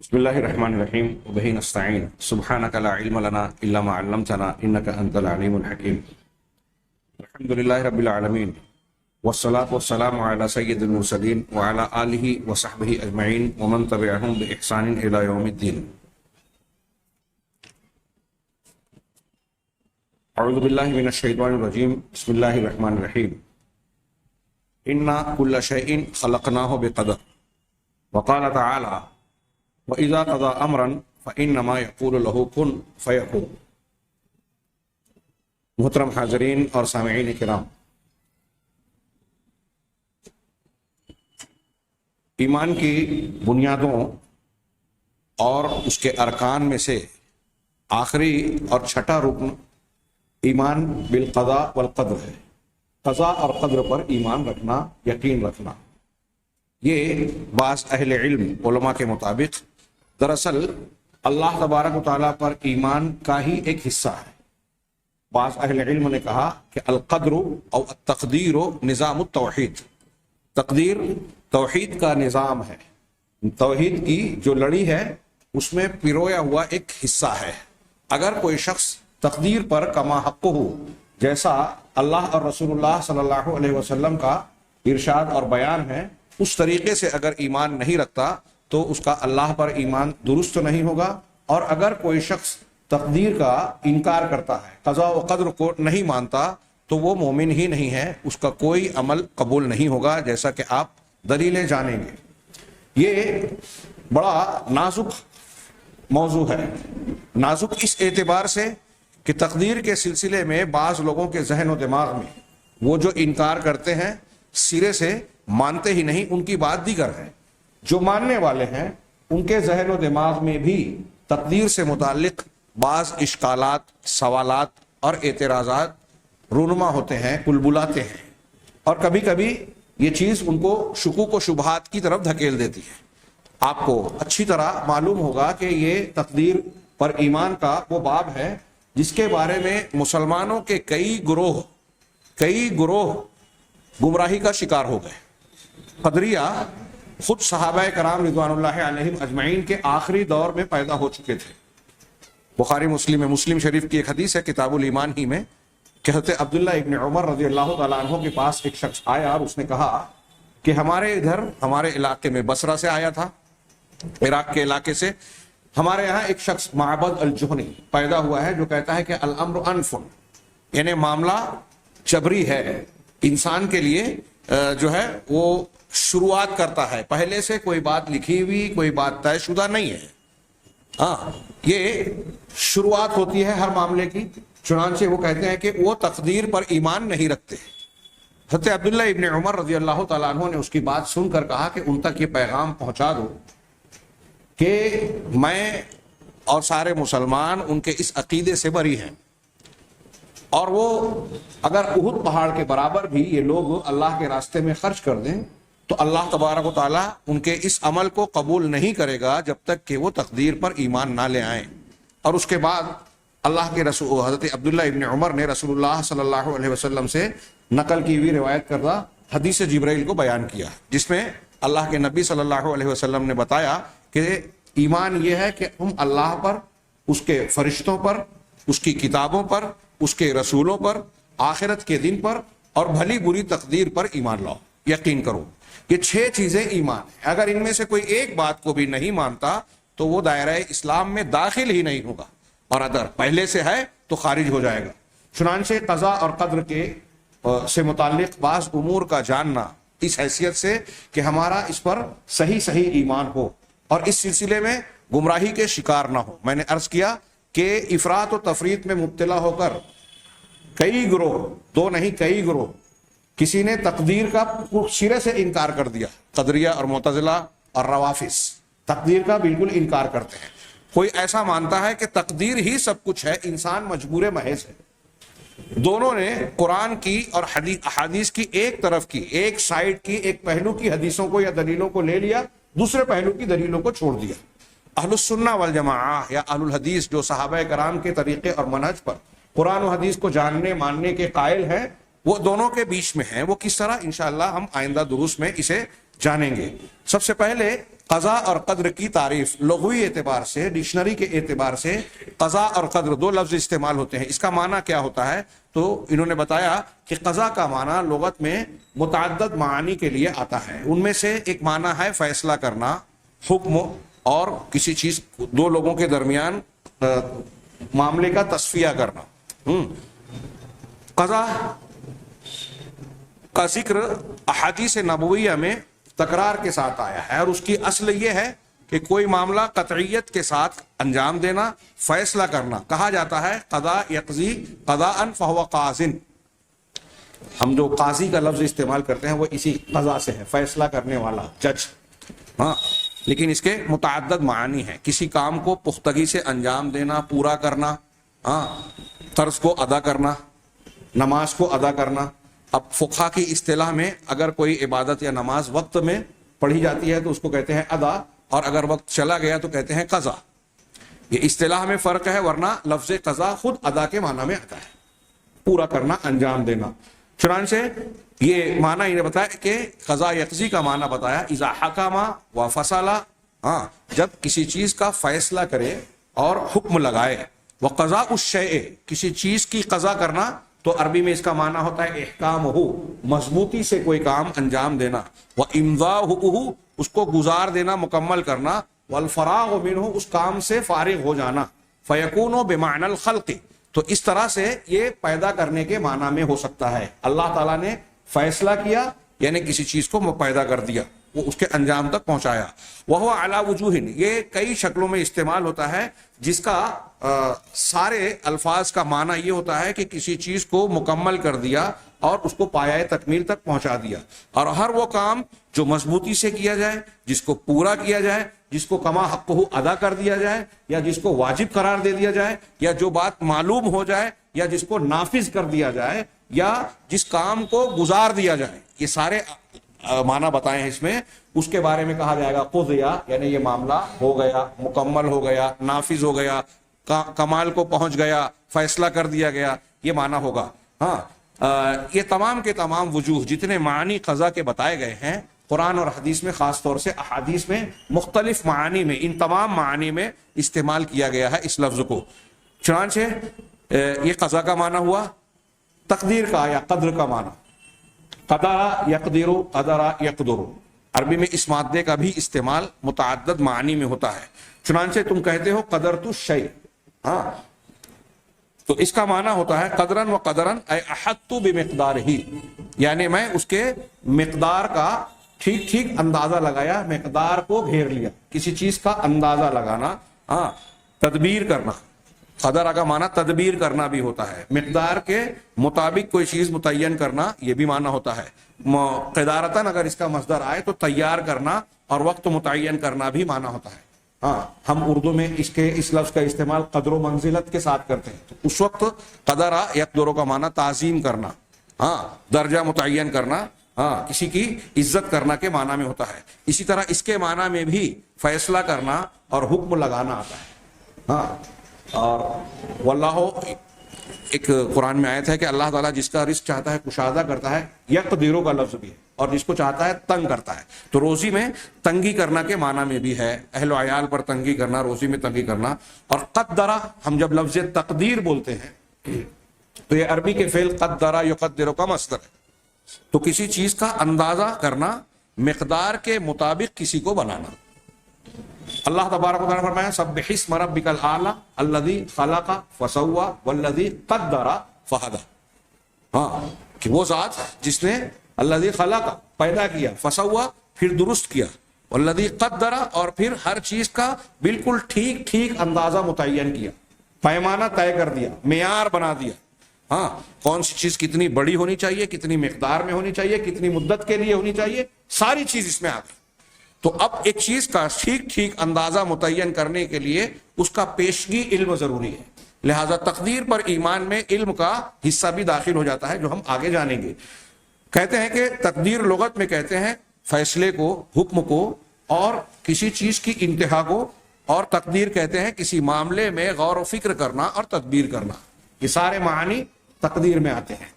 بسم الله الرحمن الرحيم وبه نستعين سبحانك لا علم لنا إلا ما علمتنا إنك أنت العليم الحكيم. الحمد لله رب العالمين والصلاة والسلام على سيد المرسلين وعلى آله وصحبه أجمعين ومن تبعهم بإحسان إلى يوم الدين. أعوذ بالله من الشيطان الرجيم. بسم الله الرحمن الرحيم. إنا كل شيء خلقناه بقدر. وقال تعالى وَإِذَا قَضَى أَمْرًا فَإِنَّمَا يَقُولُ لَهُ كُن فَيَكُونُ. محترم حاضرین اور سامعین کرام، ایمان کی بنیادوں اور اس کے ارکان میں سے آخری اور چھٹا رکن ایمان بالقضاء والقدر ہے. قضاء اور قدر پر ایمان رکھنا، یقین رکھنا. یہ بعض اہل علم علماء کے مطابق دراصل اللہ تبارک و تعالیٰ پر ایمان کا ہی ایک حصہ ہے. بعض اہل علم نے کہا کہ القدر او التقدیر نظام التوحید، تقدیر توحید کا نظام ہے، توحید کی جو لڑی ہے اس میں پرویا ہوا ایک حصہ ہے. اگر کوئی شخص تقدیر پر کما حق ہو، جیسا اللہ اور رسول اللہ صلی اللہ علیہ وسلم کا ارشاد اور بیان ہے، اس طریقے سے اگر ایمان نہیں رکھتا تو اس کا اللہ پر ایمان درست نہیں ہوگا. اور اگر کوئی شخص تقدیر کا انکار کرتا ہے، قضاء و قدر کو نہیں مانتا، تو وہ مومن ہی نہیں ہے، اس کا کوئی عمل قبول نہیں ہوگا، جیسا کہ آپ دلیلیں جانیں گے. یہ بڑا نازک موضوع ہے. نازک اس اعتبار سے کہ تقدیر کے سلسلے میں بعض لوگوں کے ذہن و دماغ میں وہ جو انکار کرتے ہیں سرے سے مانتے ہی نہیں، ان کی بات دیگر ہے. جو ماننے والے ہیں ان کے ذہن و دماغ میں بھی تقدیر سے متعلق بعض اشکالات، سوالات اور اعتراضات رونما ہوتے ہیں، بلبلاتے ہیں، اور کبھی کبھی یہ چیز ان کو شکوک و شبہات کی طرف دھکیل دیتی ہے. آپ کو اچھی طرح معلوم ہوگا کہ یہ تقدیر پر ایمان کا وہ باب ہے جس کے بارے میں مسلمانوں کے کئی گروہ گمراہی کا شکار ہو گئے. قدریہ خود صحابہ کرام رضوان اللہ علیہم اجمعین کے آخری دور میں پیدا ہو چکے تھے. بخاری مسلم شریف کی ایک حدیث ہے کتاب الایمان ہی میں کہ حضرت عبداللہ ابن عمر رضی اللہ تعالیٰ عنہ کے پاس ایک شخص آیا اور اس نے کہا کہ ہمارے علاقے میں بصرہ سے آیا تھا، عراق کے علاقے سے. ہمارے یہاں ایک شخص معبد الجہنی پیدا ہوا ہے جو کہتا ہے کہ الامر انفن، یعنی معاملہ جبری ہے. انسان کے لیے جو ہے وہ شروعات کرتا ہے، پہلے سے کوئی بات لکھی ہوئی، کوئی بات طے شدہ نہیں ہے. ہاں، یہ شروعات ہوتی ہے ہر معاملے کی. چنانچہ وہ کہتے ہیں کہ وہ تقدیر پر ایمان نہیں رکھتے. حضرت عبداللہ ابن عمر رضی اللہ تعالیٰ عنہ نے اس کی بات سن کر کہا کہ ان تک یہ پیغام پہنچا دو کہ میں اور سارے مسلمان ان کے اس عقیدے سے بری ہیں، اور وہ اگر احد پہاڑ کے برابر بھی یہ لوگ اللہ کے راستے میں خرچ کر دیں تو اللہ تبارک و تعالیٰ ان کے اس عمل کو قبول نہیں کرے گا جب تک کہ وہ تقدیر پر ایمان نہ لے آئیں. اور اس کے بعد اللہ کے رسول حضرت عبداللہ ابن عمر نے رسول اللہ صلی اللہ علیہ وسلم سے نقل کی ہوئی روایت کردہ حدیث جبرائیل کو بیان کیا، جس میں اللہ کے نبی صلی اللہ علیہ وسلم نے بتایا کہ ایمان یہ ہے کہ تم اللہ پر، اس کے فرشتوں پر، اس کی کتابوں پر، اس کے رسولوں پر، آخرت کے دن پر اور بھلی بری تقدیر پر ایمان لاؤ، یقین کرو. یہ 6 چیزیں ایمان ہیں. اگر ان میں سے کوئی ایک بات کو بھی نہیں مانتا تو وہ دائرہ اسلام میں داخل ہی نہیں ہوگا، اور اگر پہلے سے ہے تو خارج ہو جائے گا. چنانچہ قضاء اور قدر سے متعلق بعض امور کا جاننا اس حیثیت سے کہ ہمارا اس پر صحیح ایمان ہو اور اس سلسلے میں گمراہی کے شکار نہ ہو. میں نے عرض کیا کہ افراط و تفریط میں مبتلا ہو کر کئی گروہ، دو نہیں کئی گروہ، کسی نے تقدیر کا سرے سے انکار کر دیا. قدریہ اور معتزلہ اور روافض تقدیر کا بالکل انکار کرتے ہیں. کوئی ایسا مانتا ہے کہ تقدیر ہی سب کچھ ہے، انسان مجبور محض ہے. دونوں نے قرآن کی اور احادیث کی ایک طرف کی، ایک سائیڈ کی، ایک پہلو کی حدیثوں کو یا دلیلوں کو لے لیا، دوسرے پہلو کی دلیلوں کو چھوڑ دیا. اہل السنہ والجماعہ یا اہل الحدیث جو صحابہ کرام کے طریقے اور منہج پر قرآن و حدیث کو جاننے ماننے کے قائل ہیں، وہ دونوں کے بیچ میں ہیں. وہ کس طرح انشاءاللہ ہم آئندہ دروس میں اسے جانیں گے. سب سے پہلے قضا اور قدر کی تعریف لغوی اعتبار سے، ڈکشنری کے اعتبار سے قضا اور قدر دو لفظ استعمال ہوتے ہیں. اس کا معنی کیا ہوتا ہے؟ تو انہوں نے بتایا کہ قضا کا معنی لغت میں متعدد معانی کے لیے آتا ہے. ان میں سے ایک معنی ہے فیصلہ کرنا، حکم، اور کسی چیز دو لوگوں کے درمیان معاملے کا تصفیہ کرنا. قضا کا ذکر احادیث نبویہ میں تکرار کے ساتھ آیا ہے، اور اس کی اصل یہ ہے کہ کوئی معاملہ قطعیت کے ساتھ انجام دینا، فیصلہ کرنا. کہا جاتا ہے قضا یقضی قضاء فہو قاضٍ. ہم جو قاضی کا لفظ استعمال کرتے ہیں وہ اسی قضا سے ہے، فیصلہ کرنے والا، جج. ہاں، لیکن اس کے متعدد معانی ہیں. کسی کام کو پختگی سے انجام دینا، پورا کرنا، ہاں، قرض کو ادا کرنا، نماز کو ادا کرنا. اب فقہا کی اصطلاح میں اگر کوئی عبادت یا نماز وقت میں پڑھی جاتی ہے تو اس کو کہتے ہیں ادا، اور اگر وقت چلا گیا تو کہتے ہیں قضا. یہ اصطلاح میں فرق ہے، ورنہ لفظ قضا خود ادا کے معنی میں آتا ہے، پورا کرنا، انجام دینا. چنانچہ یہ معنی انہیں بتایا کہ قضا یقضی کا معنی بتایا اذا حکم و فصل، ہاں، جب کسی چیز کا فیصلہ کرے اور حکم لگائے. وقضاء الشیء، کسی چیز کی قضا کرنا تو عربی میں اس کا معنی ہوتا ہے احکام ہو، مضبوطی سے کوئی کام انجام دینا. وامضاؤہ، اس کو گزار دینا، مکمل کرنا. والفراغ منہ، اس کام سے فارغ ہو جانا. فیکون بمعنی الخلق، تو اس طرح سے یہ پیدا کرنے کے معنی میں ہو سکتا ہے. اللہ تعالیٰ نے فیصلہ کیا یعنی کسی چیز کو پیدا کر دیا، وہ اس کے انجام تک پہنچایا. وہو علی وجوہ، یہ کئی شکلوں میں استعمال ہوتا ہے، جس کا سارے الفاظ کا معنی یہ ہوتا ہے کہ کسی چیز کو مکمل کر دیا اور اس کو پایہ تکمیل تک پہنچا دیا. اور ہر وہ کام جو مضبوطی سے کیا جائے، جس کو پورا کیا جائے، جس کو کما حقہ ادا کر دیا جائے، یا جس کو واجب قرار دے دیا جائے، یا جو بات معلوم ہو جائے، یا جس کو نافذ کر دیا جائے، یا جس کام کو گزار دیا جائے، یہ سارے معنی بتائے ہیں اس میں. اس کے بارے میں کہا جائے گا قضیا، یعنی یہ معاملہ ہو گیا، مکمل ہو گیا، نافذ ہو گیا، کمال کو پہنچ گیا، فیصلہ کر دیا گیا، یہ معنی ہوگا. ہاں، یہ تمام کے تمام وجوہ جتنے معنی قضا کے بتائے گئے ہیں قرآن اور حدیث میں، خاص طور سے احادیث میں مختلف معانی میں، ان تمام معانی میں استعمال کیا گیا ہے اس لفظ کو. چنانچہ یہ قضا کا معنی ہوا. تقدیر کا یا قدر کا معنی، قدر یقدر، قدر یقدر، عربی میں اس مادے کا بھی استعمال متعدد معانی میں ہوتا ہے. چنانچہ تم کہتے ہو قدرت الشیء، ہاں، تو اس کا معنی ہوتا ہے قدرن و قدرن اے احطت بمقدارہ، یعنی میں اس کے مقدار کا ٹھیک ٹھیک اندازہ لگایا، مقدار کو گھیر لیا، کسی چیز کا اندازہ لگانا. ہاں، تدبیر کرنا، قدر کا معنی تدبیر کرنا بھی ہوتا ہے، مقدار کے مطابق کوئی چیز متعین کرنا، یہ بھی معنی ہوتا ہے. قدارتاً اگر اس کا مصدر آئے تو تیار کرنا اور وقت متعین کرنا بھی معنی ہوتا ہے. ہاں، ہم اردو میں اس لفظ کا استعمال قدر و منزلت کے ساتھ کرتے ہیں، تو اس وقت قدر یقدر کا معنی تعظیم کرنا، ہاں، درجہ متعین کرنا، ہاں، کسی کی عزت کرنا کے معنی میں ہوتا ہے. اسی طرح اس کے معنی میں بھی فیصلہ کرنا اور حکم لگانا آتا ہے. ہاں، اور واللہ، ایک قرآن میں آیت ہے کہ اللہ تعالیٰ جس کا رزق چاہتا ہے کشادہ کرتا ہے، یقدر کا لفظ بھی ہے، اور جس کو چاہتا ہے تنگ کرتا ہے. تو روزی میں تنگی کرنا کے معنی میں بھی ہے، اہل و عیال پر تنگی کرنا، روزی میں تنگی کرنا. اور قدرہ، ہم جب لفظ تقدیر بولتے ہیں تو یہ عربی کے فعل قدرہ یقدر کا مصدر ہے. تو کسی چیز کا اندازہ کرنا، مقدار کے مطابق کسی کو بنانا. اللہ تبارک و تعالیٰ نے فرمایا سبح اسم ربک الاعلی الذی خلق فسوی والذی قدر فہدی. ہاں، کہ وہ ذات جس نے الذی خلق پیدا کیا، فسوی پھر درست کیا، والذی قدر اور پھر ہر چیز کا بالکل ٹھیک ٹھیک اندازہ متعین کیا، پیمانہ طے کر دیا، معیار بنا دیا. ہاں، کون سی چیز کتنی بڑی ہونی چاہیے، کتنی مقدار میں ہونی چاہیے، کتنی مدت کے لیے ہونی چاہیے، ساری چیز اس میں آ گئی. تو اب ایک چیز کا ٹھیک ٹھیک اندازہ متعین کرنے کے لیے اس کا پیشگی علم ضروری ہے. لہذا تقدیر پر ایمان میں علم کا حصہ بھی داخل ہو جاتا ہے، جو ہم آگے جانیں گے. کہتے ہیں کہ تقدیر لغت میں کہتے ہیں فیصلے کو، حکم کو، اور کسی چیز کی انتہا کو. اور تقدیر کہتے ہیں کسی معاملے میں غور و فکر کرنا اور تدبیر کرنا. یہ سارے معانی تقدیر میں آتے ہیں.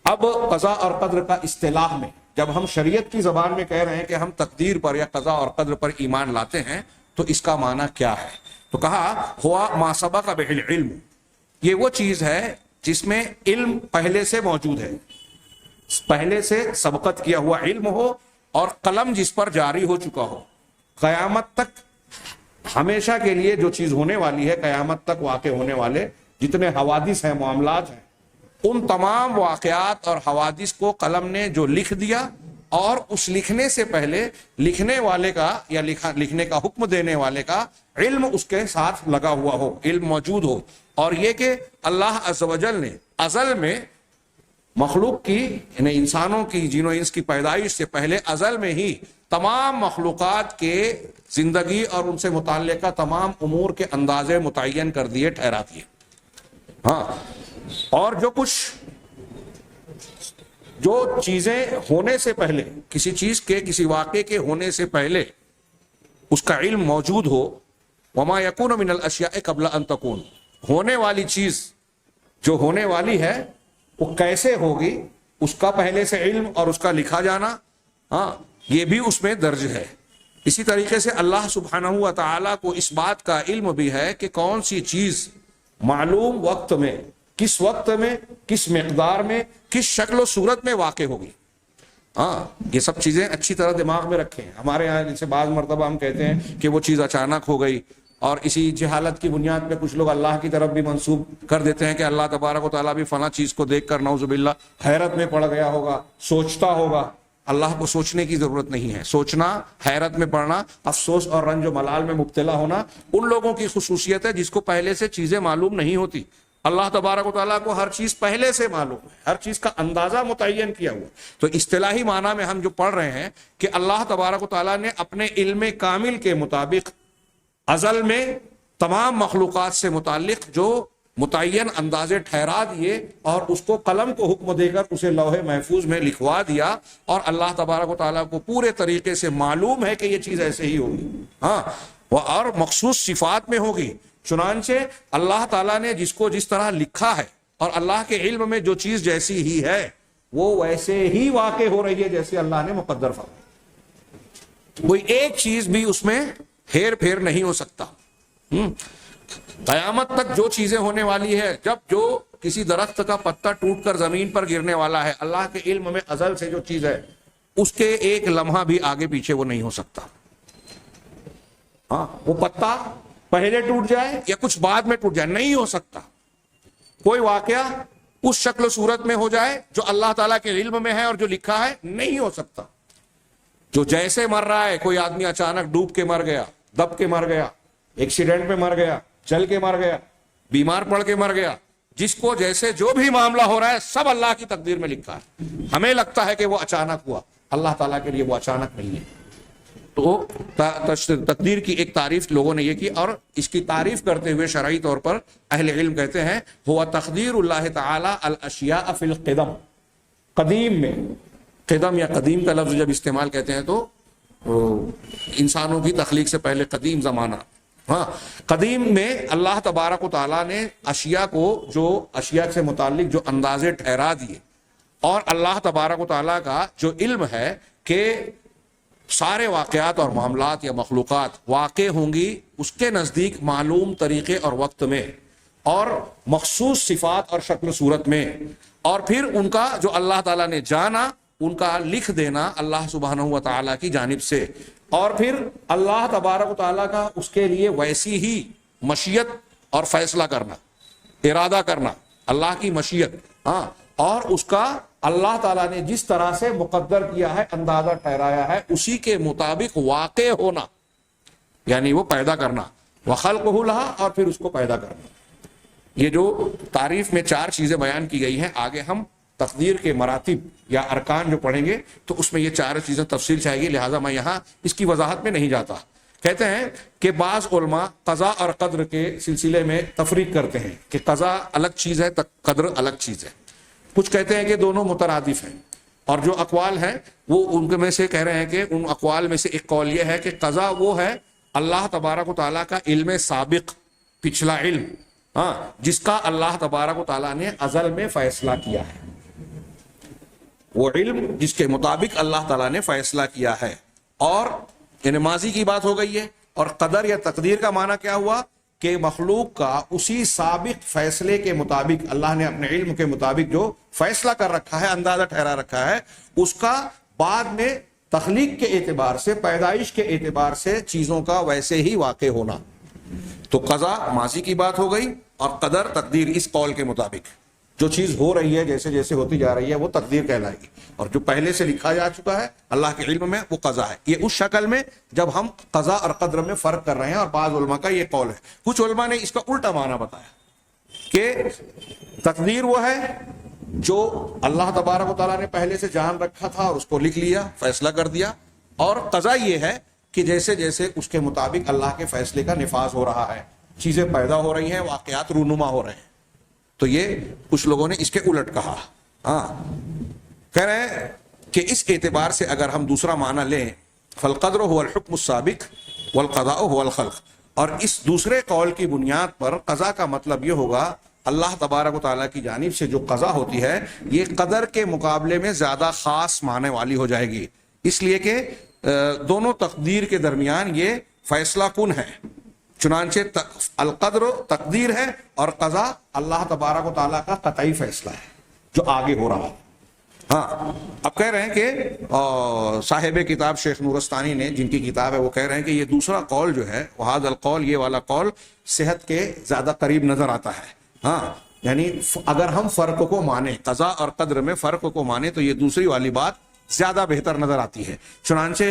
اب قضا اور قدر کا اصطلاح میں جب ہم شریعت کی زبان میں کہہ رہے ہیں کہ ہم تقدیر پر یا قضاء اور قدر پر ایمان لاتے ہیں تو اس کا معنی کیا ہے؟ تو کہا ہوا ما سبق بہ العلم، یہ وہ چیز ہے جس میں علم پہلے سے موجود ہے، پہلے سے سبقت کیا ہوا علم ہو اور قلم جس پر جاری ہو چکا ہو، قیامت تک ہمیشہ کے لیے جو چیز ہونے والی ہے، قیامت تک واقع ہونے والے جتنے حوادث ہیں، معاملات ہیں، ان تمام واقعات اور حوادث کو قلم نے جو لکھ دیا، اور اس لکھنے سے پہلے لکھنے والے کا یا لکھنے کا حکم دینے والے کا علم اس کے ساتھ لگا ہوا ہو، علم موجود ہو، اور یہ کہ اللہ عز و جل نے ازل میں مخلوق کی یعنی انسانوں کی جن و انس کی پیدائش سے پہلے ازل میں ہی تمام مخلوقات کے زندگی اور ان سے متعلقہ تمام امور کے اندازے متعین کر دیے، ٹھہرا دیے۔ ہاں، اور جو چیزیں ہونے سے پہلے، کسی چیز کے کسی واقعے کے ہونے سے پہلے اس کا علم موجود ہو، وما یکون من الاشیاء قبل ان تکون، ہونے والی چیز جو ہونے والی ہے وہ کیسے ہوگی اس کا پہلے سے علم اور اس کا لکھا جانا، ہاں یہ بھی اس میں درج ہے۔ اسی طریقے سے اللہ سبحانہ و تعالیٰ کو اس بات کا علم بھی ہے کہ کون سی چیز معلوم وقت میں، کس وقت میں، کس مقدار میں، کس شکل و صورت میں واقع ہوگی۔ ہاں یہ سب چیزیں اچھی طرح دماغ میں رکھیں۔ ہمارے یہاں جیسے بعض مرتبہ ہم کہتے ہیں کہ وہ چیز اچانک ہو گئی، اور اسی جہالت کی بنیاد پہ کچھ لوگ اللہ کی طرف بھی منسوب کر دیتے ہیں کہ اللہ تبارک و تعالیٰ بھی فلاں چیز کو دیکھ کر نعوذ باللہ حیرت میں پڑ گیا ہوگا، سوچتا ہوگا۔ اللہ کو سوچنے کی ضرورت نہیں ہے، سوچنا، حیرت میں پڑنا، افسوس اور رنج و ملال میں مبتلا ہونا ان لوگوں کی خصوصیت ہے جس کو پہلے سے چیزیں معلوم نہیں ہوتی۔ اللہ تبارک و تعالیٰ کو ہر چیز پہلے سے معلوم ہے، ہر چیز کا اندازہ متعین کیا ہوا۔ تو اصطلاحی معنی میں ہم جو پڑھ رہے ہیں کہ اللہ تبارک و تعالیٰ نے اپنے علم کامل کے مطابق ازل میں تمام مخلوقات سے متعلق جو متعین اندازے ٹھہرا دیے، اور اس کو قلم کو حکم دے کر اسے لوح محفوظ میں لکھوا دیا، اور اللہ تبارک و تعالیٰ کو پورے طریقے سے معلوم ہے کہ یہ چیز ایسے ہی ہوگی، ہاں وہ اور مخصوص صفات میں ہوگی۔ چنانچہ اللہ تعالیٰ نے جس کو جس طرح لکھا ہے، اور اللہ کے علم میں جو چیز جیسی ہی ہے وہ ویسے ہی واقع ہو رہی ہے جیسے اللہ نے مقدر فرمایا۔ کوئی ایک چیز بھی اس میں ہیر پھیر نہیں ہو سکتا۔ قیامت تک جو چیزیں ہونے والی ہے، جب جو کسی درخت کا پتا ٹوٹ کر زمین پر گرنے والا ہے، اللہ کے علم میں ازل سے جو چیز ہے اس کے ایک لمحہ بھی آگے پیچھے وہ نہیں ہو سکتا۔ ہاں وہ پتا پہلے ٹوٹ جائے یا کچھ بعد میں ٹوٹ جائے، نہیں ہو سکتا۔ کوئی واقعہ اس شکل و صورت میں ہو جائے جو اللہ تعالیٰ کے علم میں ہے اور جو لکھا ہے، نہیں ہو سکتا۔ جو جیسے مر رہا ہے، کوئی آدمی اچانک ڈوب کے مر گیا، دب کے مر گیا، ایکسیڈنٹ میں مر گیا، چل کے مر گیا، بیمار پڑ کے مر گیا، جس کو جیسے جو بھی معاملہ ہو رہا ہے سب اللہ کی تقدیر میں لکھا ہے۔ ہمیں لگتا ہے کہ وہ اچانک ہوا، اللہ تعالیٰ کے لیے وہ اچانک نہیں ہے۔ تو تقدیر کی ایک تعریف لوگوں نے یہ کی، اور اس کی تعریف کرتے ہوئے شرعی طور پر اہل علم کہتے ہیں ہوا تقدیر اللہ تعالی الاشیاء فی القدم۔ قدیم میں، قدم یا قدیم کا لفظ جب استعمال کہتے ہیں تو انسانوں کی تخلیق سے پہلے قدیم زمانہ، ہاں قدیم میں اللہ تبارک و تعالیٰ نے اشیاء کو، جو اشیاء سے متعلق جو اندازے ٹھہرا دیے، اور اللہ تبارک و تعالیٰ کا جو علم ہے کہ سارے واقعات اور معاملات یا مخلوقات واقع ہوں گی اس کے نزدیک معلوم طریقے اور وقت میں، اور مخصوص صفات اور شکل صورت میں، اور پھر ان کا جو اللہ تعالیٰ نے جانا ان کا لکھ دینا اللہ سبحانہ و تعالیٰ کی جانب سے، اور پھر اللہ تبارک و تعالیٰ کا اس کے لیے ویسی ہی مشیت اور فیصلہ کرنا، ارادہ کرنا، اللہ کی مشیت، ہاں اور اس کا اللہ تعالیٰ نے جس طرح سے مقدر کیا ہے، اندازہ ٹھہرایا ہے، اسی کے مطابق واقع ہونا، یعنی وہ پیدا کرنا، وَخَلْقُهُ لَهَا، اور پھر اس کو پیدا کرنا۔ یہ جو تعریف میں 4 چیزیں بیان کی گئی ہیں، آگے ہم تقدیر کے مراتب یا ارکان جو پڑھیں گے تو اس میں یہ 4 چیزیں تفصیل چاہیے، لہٰذا میں یہاں اس کی وضاحت میں نہیں جاتا۔ کہتے ہیں کہ بعض علماء قضاء اور قدر کے سلسلے میں تفریق کرتے ہیں کہ قضاء الگ چیز ہے، قدر الگ چیز ہے۔ کچھ کہتے ہیں کہ دونوں مترادف ہیں، اور جو اقوال ہیں وہ ان میں سے کہہ رہے ہیں کہ ان اقوال میں سے ایک قول یہ ہے کہ قضاء وہ ہے اللہ تبارک و تعالیٰ کا علم سابق، پچھلا علم، ہاں جس کا اللہ تبارک و تعالیٰ نے ازل میں فیصلہ کیا ہے۔ وہ علم جس کے مطابق اللہ تعالیٰ نے فیصلہ کیا ہے. اور یعنی ماضی کی بات ہو گئی ہے. اور قدر یا تقدیر کا معنی کیا ہوا کہ مخلوق کا اسی سابق فیصلے کے مطابق اللہ نے اپنے علم کے مطابق جو فیصلہ کر رکھا ہے, اندازہ ٹھہرا رکھا ہے, اس کا بعد میں تخلیق کے اعتبار سے, پیدائش کے اعتبار سے چیزوں کا ویسے ہی واقع ہونا. تو قضا ماضی کی بات ہو گئی اور قدر تقدیر اس قول کے مطابق جو چیز ہو رہی ہے جیسے جیسے ہوتی جا رہی ہے وہ تقدیر کہلائے گی. اور جو پہلے سے لکھا جا چکا ہے اللہ کے علم میں وہ قضا ہے. یہ اس شکل میں جب ہم قضا اور قدر میں فرق کر رہے ہیں. اور بعض علماء کا یہ قول ہے. کچھ علماء نے اس کا الٹا معنی بتایا کہ تقدیر وہ ہے جو اللہ تبارک و تعالیٰ نے پہلے سے جان رکھا تھا اور اس کو لکھ لیا, فیصلہ کر دیا. اور قضا یہ ہے کہ جیسے جیسے اس کے مطابق اللہ کے فیصلے کا نفاذ ہو رہا ہے, چیزیں پیدا ہو رہی ہیں, واقعات رونما ہو رہے ہیں. تو یہ کچھ لوگوں نے اس کے الٹ کہا. کہہ رہے ہیں کہ اس اعتبار سے اگر ہم دوسرا معنی لیں, فالقدر هو الحکم السابق والقضاء هو الخلق, اور اس دوسرے قول کی بنیاد پر قضا کا مطلب یہ ہوگا اللہ تبارک و تعالیٰ کی جانب سے جو قضا ہوتی ہے یہ قدر کے مقابلے میں زیادہ خاص معنی والی ہو جائے گی, اس لیے کہ دونوں تقدیر کے درمیان یہ فیصلہ کن ہے. چنانچہ القدر تقدیر ہے اور قضا اللہ تبارک و تعالیٰ کا قطعی فیصلہ ہے جو آگے ہو رہا ہے. اب کہہ رہے ہیں کہ صاحب کتاب شیخ نورستانی نے, جن کی کتاب ہے, وہ کہہ رہے ہیں کہ یہ دوسرا قول جو ہے وہذا القول, یہ والا قول صحت کے زیادہ قریب نظر آتا ہے. یعنی اگر ہم فرق کو مانیں, قضا اور قدر میں فرق کو مانیں, تو یہ دوسری والی بات زیادہ بہتر نظر آتی ہے. چنانچہ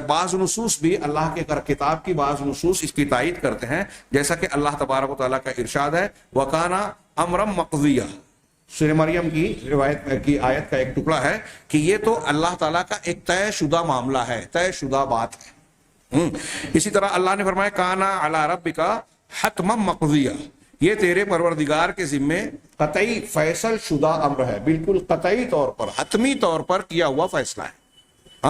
بعض نصوص بھی اللہ کے کتاب کی بعض نصوص اس کی تائید کرتے ہیں, جیسا کہ اللہ تبارک و تعالیٰ کا ارشاد ہے وَكَانَ أَمْرًا مَقْضِيًّا. سورہ مریم کی روایت کی آیت کا ایک ٹکڑا ہے کہ یہ تو اللہ تعالیٰ کا ایک طے شدہ معاملہ ہے, طے شدہ بات ہے. اسی طرح اللہ نے فرمایا کَانَ عَلَىٰ رَبِّكَ حَتْمًا مَقْضِيًّا, یہ تیرے پروردگار کے ذمے قطعی فیصل شدہ امر ہے, بالکل قطعی طور پر, حتمی طور پر کیا ہوا فیصلہ ہے.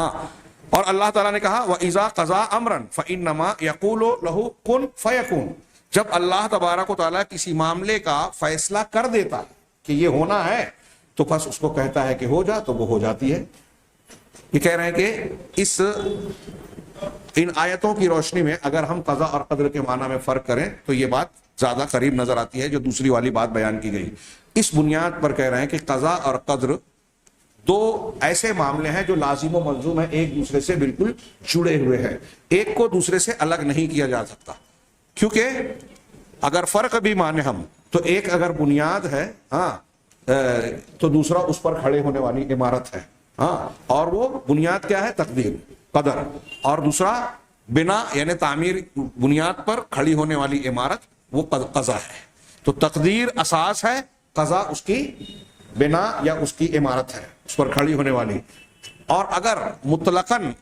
اور اللہ تعالیٰ نے کہا وَإِذَا قَضَىٰ أَمْرًا فَإِنَّمَا يَقُولُ لَهُ كُن فَيَكُونُ, جب اللہ تبارک و تعالیٰ کسی معاملے کا فیصلہ کر دیتا ہے کہ یہ ہونا ہے تو بس اس کو کہتا ہے کہ ہو جا, تو وہ ہو جاتی ہے. یہ کہہ رہے ہیں کہ ان آیتوں کی روشنی میں اگر ہم قضا اور قدر کے معنی میں فرق کریں تو یہ بات زیادہ قریب نظر آتی ہے جو دوسری والی بات بیان کی گئی. اس بنیاد پر کہہ رہے ہیں کہ قضا اور قدر دو ایسے معاملے ہیں جو لازم و ملزوم ہیں, ایک دوسرے سے بالکل جڑے ہوئے ہیں, ایک کو دوسرے سے الگ نہیں کیا جا سکتا. کیونکہ اگر فرق بھی مانے ہم تو ایک اگر بنیاد ہے تو دوسرا اس پر کھڑے ہونے والی عمارت ہے. اور وہ بنیاد کیا ہے؟ تقدیر, قدر. اور دوسرا بنا یعنی تعمیر, بنیاد پر کھڑی ہونے والی عمارت وہ قضا ہے. تو تقدیر اساس ہے, قضا اس کی بنا یا اس کی عمارت ہے, اس پر کھڑی ہونے والی. اور اگر مطلقاً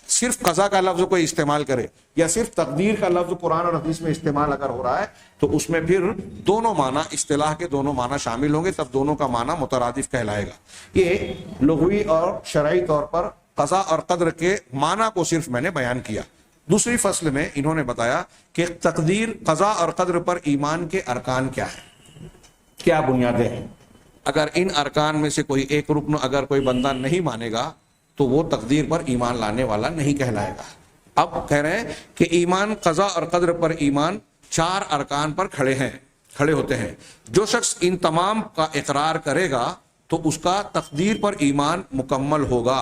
صرف قضا کا لفظ کوئی استعمال کرے یا صرف تقدیر کا لفظ قرآن اور حدیث میں استعمال اگر ہو رہا ہے تو اس میں پھر دونوں معنی, اصطلاح کے دونوں معنی شامل ہوں گے, تب دونوں کا معنی مترادف کہلائے گا. یہ لغوی اور شرعی طور پر قضا اور قدر کے معنی کو صرف میں نے بیان کیا. دوسری فصل میں انہوں نے بتایا کہ تقدیر, قضا اور قدر پر ایمان کے ارکان کیا ہیں, کیا بنیادیں ہیں. اگر ان ارکان میں سے کوئی ایک رکن اگر کوئی بندہ نہیں مانے گا تو وہ تقدیر پر ایمان لانے والا نہیں کہلائے گا. اب کہہ رہے ہیں کہ ایمان, قضا اور قدر پر ایمان 4 ارکان پر کھڑے ہوتے ہیں. جو شخص ان تمام کا اقرار کرے گا تو اس کا تقدیر پر ایمان مکمل ہوگا,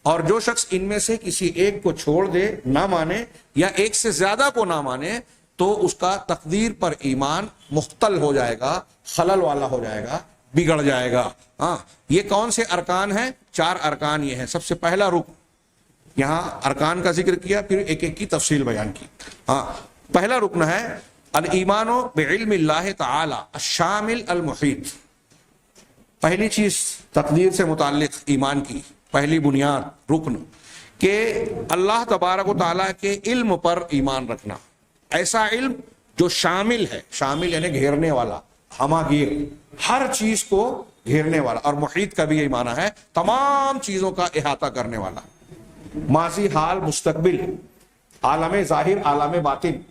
اور جو شخص ان میں سے کسی ایک کو چھوڑ دے, نہ مانے, یا ایک سے زیادہ کو نہ مانے, تو اس کا تقدیر پر ایمان مختل ہو جائے گا, خلل والا ہو جائے گا, بگڑ جائے گا. یہ کون سے ارکان ہیں؟ 4 ارکان یہ ہیں. سب سے پہلا رکن, یہاں ارکان کا ذکر کیا, پھر ایک ایک کی تفصیل بیان کی. پہلا رکن ہے الایمان بعلم اللہ تعالی الشامل المحیط. پہلی چیز تقدیر سے متعلق ایمان کی پہلی بنیاد, رکن, کہ اللہ تبارک و تعالیٰ کے علم پر ایمان رکھنا. ایسا علم جو شامل ہے, شامل یعنی گھیرنے والا, ہماگیر, ہر چیز کو گھیرنے والا. اور محیط کا بھی یہی معنی ہے, تمام چیزوں کا احاطہ کرنے والا, ماضی, حال, مستقبل, عالم ظاہر, عالم باطن,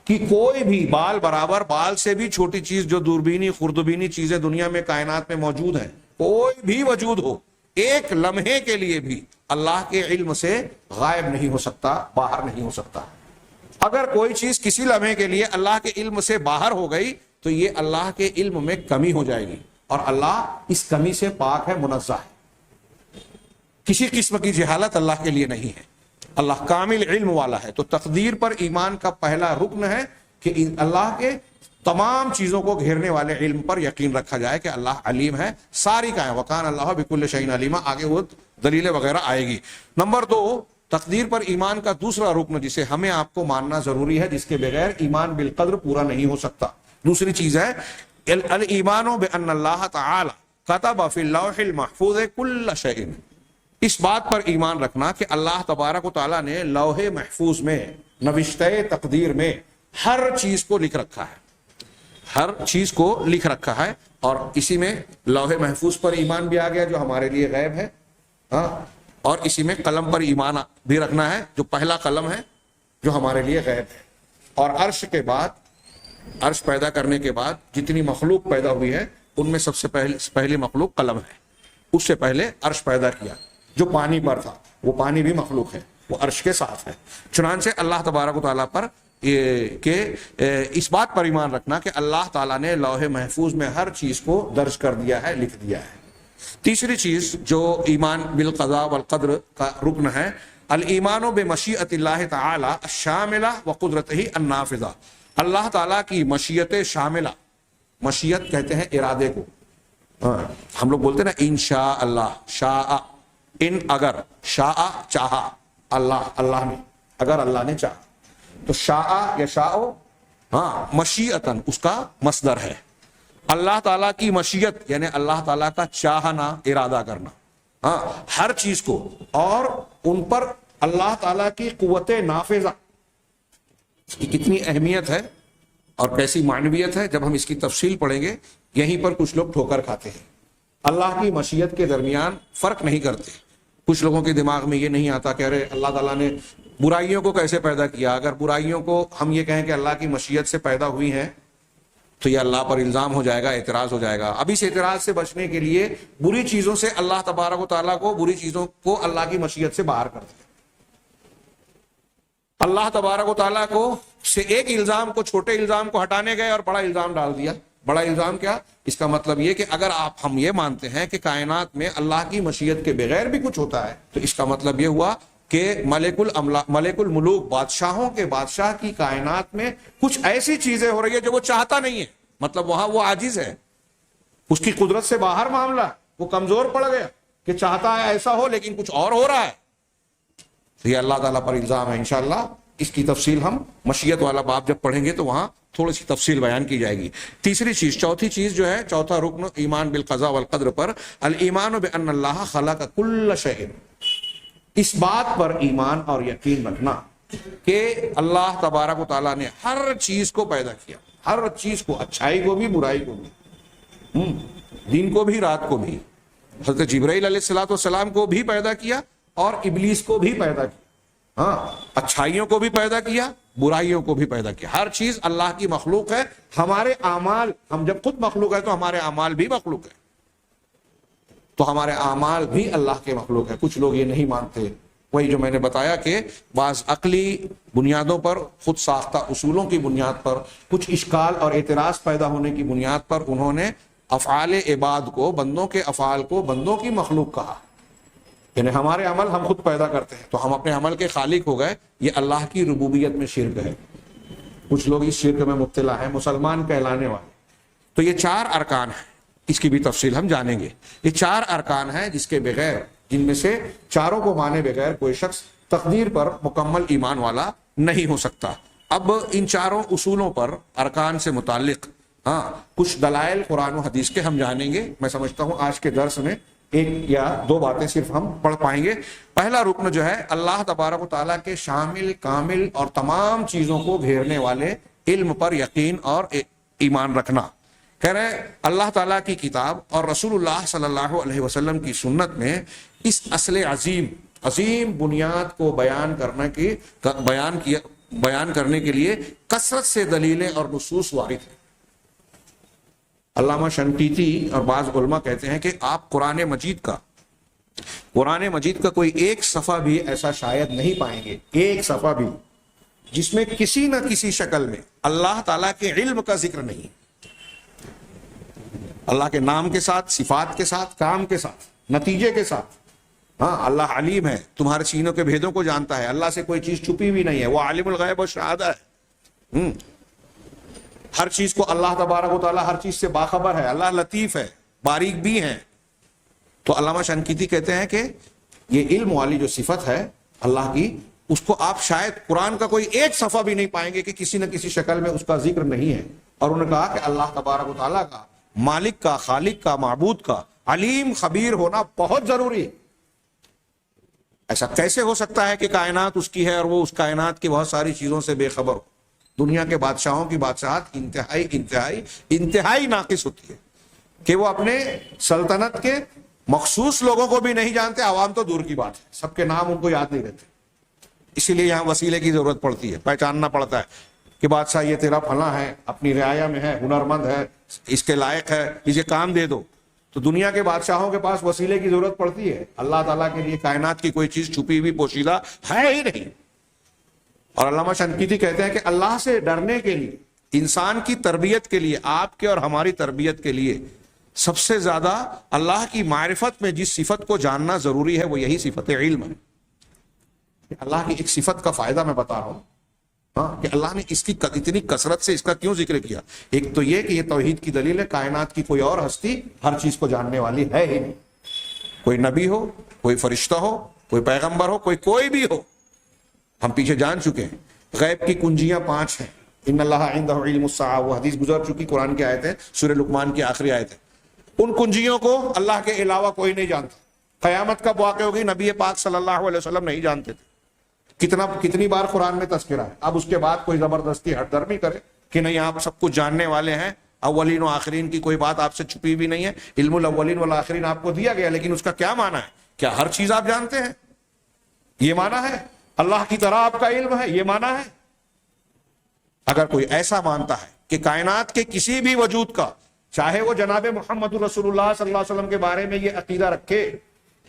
کہ کوئی بھی بال برابر, بال سے بھی چھوٹی چیز جو دوربینی خوردبینی چیزیں دنیا میں کائنات میں موجود ہیں, کوئی بھی وجود ہو ایک لمحے کے لیے بھی اللہ کے علم سے غائب نہیں ہو سکتا، باہر نہیں ہو سکتا۔ اگر کوئی چیز کسی لمحے کے لیے اللہ کے علم سے باہر ہو گئی تو یہ اللہ کے علم میں کمی ہو جائے گی، اور اللہ اس کمی سے پاک ہے، منزہ ہے۔ کسی قسم کی جہالت اللہ کے لیے نہیں ہے، اللہ کامل علم والا ہے۔ تو تقدیر پر ایمان کا پہلا رکن ہے کہ اللہ کے تمام چیزوں کو گھیرنے والے علم پر یقین رکھا جائے کہ اللہ علیم ہے، ساری کا ہے، وکان اللہ بکل شیء علیما، آگے وہ دلیلیں وغیرہ آئے گی۔ نمبر 2، تقدیر پر ایمان کا دوسرا رکن جسے ہمیں آپ کو ماننا ضروری ہے، جس کے بغیر ایمان بالقدر پورا نہیں ہو سکتا، دوسری چیز ہے الایمان بان اللہ تعالی کتب فی اللوح المحفوظ کل شیء، اس بات پر ایمان رکھنا کہ اللہ تبارک و تعالیٰ نے لوح محفوظ میں، نوشتہ تقدیر میں ہر چیز کو لکھ رکھا ہے، ہر چیز کو لکھ رکھا ہے، اور اسی میں لوح محفوظ پر ایمان بھی آ گیا جو ہمارے لیے غیب ہے، اور اسی میں قلم پر ایمان بھی رکھنا ہے جو پہلا قلم ہے جو ہمارے لیے غیب ہے۔ اور عرش کے بعد، عرش پیدا کرنے کے بعد جتنی مخلوق پیدا ہوئی ہے ان میں سب سے پہلی مخلوق قلم ہے، اس سے پہلے عرش پیدا کیا جو پانی پر تھا، وہ پانی بھی مخلوق ہے، وہ عرش کے ساتھ ہے۔ چنانچہ اللہ تبارک و تعالیٰ پر کہ اس بات پر ایمان رکھنا کہ اللہ تعالیٰ نے لوح محفوظ میں ہر چیز کو درج کر دیا ہے، لکھ دیا ہے۔ تیسری چیز جو ایمان بالقضاء والقدر کا رکن ہے، الایمان بمشیئۃ اللہ تعالی الشاملہ وقدرتہ النافذہ، اللہ تعالیٰ کی مشیت شاملہ، مشیت کہتے ہیں ارادے کو، ہم لوگ بولتے ہیں نا انشاء اللہ، شاء ان، اگر، شاء چاہا اللہ، اللہ نے، اگر اللہ نے چاہا، تو شاء یا شاء مشیئتن اس کا مصدر ہے۔ اللہ تعالیٰ کی مشیت یعنی اللہ تعالیٰ کا چاہنا، ارادہ کرنا ہر چیز کو، اور ان پر اللہ تعالیٰ کی قوت نافذہ، اس کی کتنی اہمیت ہے اور کیسی معنویت ہے جب ہم اس کی تفصیل پڑھیں گے۔ یہیں پر کچھ لوگ ٹھوکر کھاتے ہیں، اللہ کی مشیت کے درمیان فرق نہیں کرتے۔ کچھ لوگوں کے دماغ میں یہ نہیں آتا کہ ارے اللہ تعالیٰ نے برائیوں کو کیسے پیدا کیا، اگر برائیوں کو ہم یہ کہیں کہ اللہ کی مشیت سے پیدا ہوئی ہیں تو یہ اللہ پر الزام ہو جائے گا، اعتراض ہو جائے گا۔ اب اس اعتراض سے بچنے کے لیے بری چیزوں سے اللہ تبارک و تعالیٰ کو، بری چیزوں کو اللہ کی مشیت سے باہر کر دیا۔ اللہ تبارک و تعالیٰ کو سے ایک الزام کو، چھوٹے الزام کو ہٹانے گئے اور بڑا الزام ڈال دیا۔ بڑا الزام کیا؟ اس کا مطلب یہ کہ اگر ہم یہ مانتے ہیں کہ کائنات میں اللہ کی مشیت کے بغیر بھی کچھ ہوتا ہے تو اس کا مطلب یہ ہوا کہ ملک الملوک، بادشاہوں کے بادشاہ کی کائنات میں کچھ ایسی چیزیں ہو رہی ہے جو وہ چاہتا نہیں ہے، مطلب وہاں وہ عاجز ہے، اس کی قدرت سے باہر معاملہ، وہ کمزور پڑ گیا کہ چاہتا ہے ایسا ہو لیکن کچھ اور ہو رہا ہے، تو یہ اللہ تعالیٰ پر الزام ہے۔ انشاءاللہ اس کی تفصیل ہم مشیت والا باب جب پڑھیں گے تو وہاں تھوڑی سی تفصیل بیان کی جائے گی۔ تیسری چیز، چوتھی چیز جو ہے، چوتھا رکن ایمان بالقضاء والقدر پر، الایمان بان اللہ خلق کل شیء، اس بات پر ایمان اور یقین رکھنا کہ اللہ تبارک و تعالیٰ نے ہر چیز کو پیدا کیا، ہر چیز کو، اچھائی کو بھی، برائی کو بھی، دن کو بھی، رات کو بھی، حضرت جبرائیل علیہ السلام کو بھی پیدا کیا اور ابلیس کو بھی پیدا کیا، اچھائیوں کو بھی پیدا کیا، برائیوں کو بھی پیدا کیا۔ ہر چیز اللہ کی مخلوق ہے۔ ہمارے اعمال، ہم جب خود مخلوق ہے تو ہمارے اعمال بھی مخلوق ہے، تو ہمارے اعمال بھی اللہ کے مخلوق ہے۔ کچھ لوگ یہ نہیں مانتے، وہی جو میں نے بتایا کہ بعض عقلی بنیادوں پر، خود ساختہ اصولوں کی بنیاد پر، کچھ اشکال اور اعتراض پیدا ہونے کی بنیاد پر انہوں نے افعال عباد کو، بندوں کے افعال کو بندوں کی مخلوق کہا، یعنی ہمارے عمل ہم خود پیدا کرتے ہیں تو ہم اپنے عمل کے خالق ہو گئے۔ یہ اللہ کی ربوبیت میں شرک ہے، کچھ لوگ اس شرک میں مبتلا ہیں، مسلمان کہلانے والے۔ تو یہ 4 ارکان ہیں، اس کی بھی تفصیل ہم جانیں گے۔ یہ 4 ارکان ہیں جس کے بغیر، جن میں سے چاروں کو مانے بغیر کوئی شخص تقدیر پر مکمل ایمان والا نہیں ہو سکتا۔ اب ان 4 اصولوں پر، ارکان سے متعلق کچھ دلائل قرآن و حدیث کے ہم جانیں گے۔ میں سمجھتا ہوں آج کے درس میں 1 یا 2 باتیں صرف ہم پڑھ پائیں گے۔ پہلا رکن جو ہے، اللہ تبارک و تعالیٰ کے شامل، کامل اور تمام چیزوں کو گھیرنے والے علم پر یقین اور ایمان رکھنا۔ کہہ رہے ہیں اللہ تعالیٰ کی کتاب اور رسول اللہ صلی اللہ علیہ وسلم کی سنت میں اس اصل عظیم بنیاد کو بیان کرنے کے لیے کثرت سے دلیلیں اور نصوص وارد ہیں۔ علامہ شنقیطی اور بعض علماء کہتے ہیں کہ آپ قرآن مجید کا کوئی ایک صفحہ بھی ایسا شاید نہیں پائیں گے، ایک صفحہ بھی جس میں کسی نہ کسی شکل میں اللہ تعالیٰ کے علم کا ذکر نہیں، اللہ کے نام کے ساتھ، صفات کے ساتھ، کام کے ساتھ، نتیجے کے ساتھ۔ ہاں، اللہ علیم ہے، تمہارے سینوں کے بھیدوں کو جانتا ہے، اللہ سے کوئی چیز چھپی ہوئی نہیں ہے، وہ عالم الغیب و شہادہ ہے، ہر چیز کو اللہ تبارک و تعالیٰ ہر چیز سے باخبر ہے، اللہ لطیف ہے، باریک بھی ہے۔ تو علامہ شنقیطی کہتے ہیں کہ یہ علم والی جو صفت ہے اللہ کی، اس کو آپ شاید قرآن کا کوئی ایک صفحہ بھی نہیں پائیں گے کہ کسی نہ کسی شکل میں اس کا ذکر نہیں ہے۔ اور انہوں نے کہا کہ اللہ تبارک و تعالیٰ کا، مالک کا، خالق کا، معبود کا علیم خبیر ہونا بہت ضروری ہے۔ ایسا کیسے ہو سکتا ہے کہ کائنات اس کی ہے اور وہ اس کائنات کی بہت ساری چیزوں سے بے خبر ہو؟ دنیا کے بادشاہوں کی بادشاہت انتہائی ناقص ہوتی ہے کہ وہ اپنے سلطنت کے مخصوص لوگوں کو بھی نہیں جانتے، عوام تو دور کی بات ہے، سب کے نام ان کو یاد نہیں رہتے۔ اسی لیے یہاں وسیلے کی ضرورت پڑتی ہے، پہچاننا پڑتا ہے کہ بادشاہ یہ تیرا فلاں ہے، اپنی رعایا میں ہے، ہنرمند ہے، اس کے لائق ہے، اسے کام دے دو۔ تو دنیا کے بادشاہوں کے پاس وسیلے کی ضرورت پڑتی ہے، اللہ تعالیٰ کے لیے کائنات کی کوئی چیز چھپی ہوئی پوشیدہ ہے ہی نہیں۔ اور علامہ شنقیطی کہتے ہیں کہ اللہ سے ڈرنے کے لیے، انسان کی تربیت کے لیے، آپ کے اور ہماری تربیت کے لیے سب سے زیادہ اللہ کی معرفت میں جس صفت کو جاننا ضروری ہے وہ یہی صفت علم ہے۔ اللہ کی ایک صفت کا فائدہ میں بتا رہا ہوں، ہاں، کہ اللہ نے اس کی اتنی کثرت سے اس کا کیوں ذکر کیا۔ ایک تو یہ کہ یہ توحید کی دلیل ہے، کائنات کی کوئی اور ہستی ہر چیز کو جاننے والی ہے ہی نہیں، کوئی نبی ہو، کوئی فرشتہ ہو، کوئی پیغمبر ہو، کوئی بھی ہو۔ ہم پیچھے جان چکے ہیں غیب کی کنجیاں 5 ہیں، ان اللہ عندہ علم الساعہ، وہ حدیث گزر چکی، قرآن کی آیت ہے، سورہ لقمان کی آخری آیت ہے۔ ان کنجیوں کو اللہ کے علاوہ کوئی نہیں جانتا۔ قیامت کب واقع ہوگی نبی پاک صلی اللہ علیہ وسلم نہیں جانتے تھے۔ کتنی بار قرآن میں تذکرہ ہے۔ اب اس کے بعد کوئی زبردستی ہٹ درمی کرے کہ نہیں آپ سب کچھ جاننے والے ہیں، اولین و آخرین کی کوئی بات آپ سے چھپی بھی نہیں ہے، علم الاولین والآخرین آپ کو دیا گیا، لیکن اس کا کیا معنی ہے؟ کیا ہر چیز آپ جانتے ہیں؟ یہ معنی ہے اللہ کی طرح آپ کا علم ہے؟ یہ معنی ہے؟ اگر کوئی ایسا مانتا ہے کہ کائنات کے کسی بھی وجود کا، چاہے وہ جناب محمد رسول اللہ صلی اللہ علیہ وسلم کے بارے میں یہ عقیدہ رکھے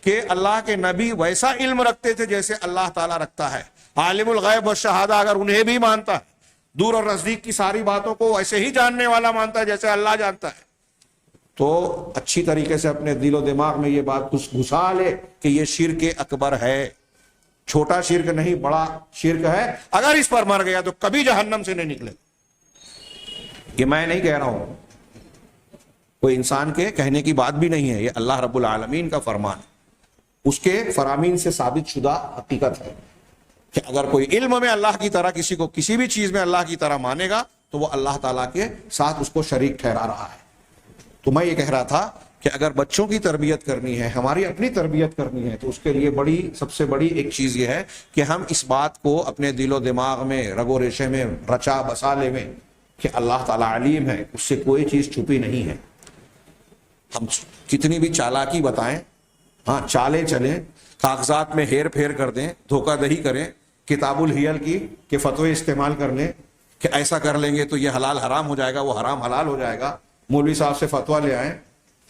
کہ اللہ کے نبی ویسا علم رکھتے تھے جیسے اللہ تعالیٰ رکھتا ہے، عالم الغیب و شہادہ اگر انہیں بھی مانتا ہے، دور اور نزدیک کی ساری باتوں کو ایسے ہی جاننے والا مانتا ہے جیسے اللہ جانتا ہے، تو اچھی طریقے سے اپنے دل و دماغ میں یہ بات گھسا لے کہ یہ شرک اکبر ہے، چھوٹا شرک نہیں، بڑا شرک ہے۔ اگر اس پر مر گیا تو کبھی جہنم سے نہیں نکلے۔ یہ میں نہیں کہہ رہا ہوں، کوئی انسان کے کہنے کی بات بھی نہیں ہے، یہ اللہ رب العالمین کا فرمان ہے، اس کے فرامین سے ثابت شدہ حقیقت ہے کہ اگر کوئی علم میں اللہ کی طرح کسی کو کسی بھی چیز میں اللہ کی طرح مانے گا تو وہ اللہ تعالیٰ کے ساتھ اس کو شریک ٹھہرا رہا ہے۔ تو میں یہ کہہ رہا تھا کہ اگر بچوں کی تربیت کرنی ہے، ہماری اپنی تربیت کرنی ہے، تو اس کے لیے سب سے بڑی ایک چیز یہ ہے کہ ہم اس بات کو اپنے دل و دماغ میں، رگ و ریشے میں رچا بسا لے میں کہ اللہ تعالیٰ علیم ہے، اس سے کوئی چیز چھپی نہیں ہے۔ ہم کتنی بھی چالاکی بتائیں، ہاں چالیں چلیں، کاغذات میں ہیر پھیر کر دیں، دھوکہ دہی کریں، کتاب الحیل کی کہ فتوے استعمال کر لیں کہ ایسا کر لیں گے تو یہ حلال حرام ہو جائے گا، وہ حرام حلال ہو جائے گا، مولوی صاحب سے فتویٰ لے آئیں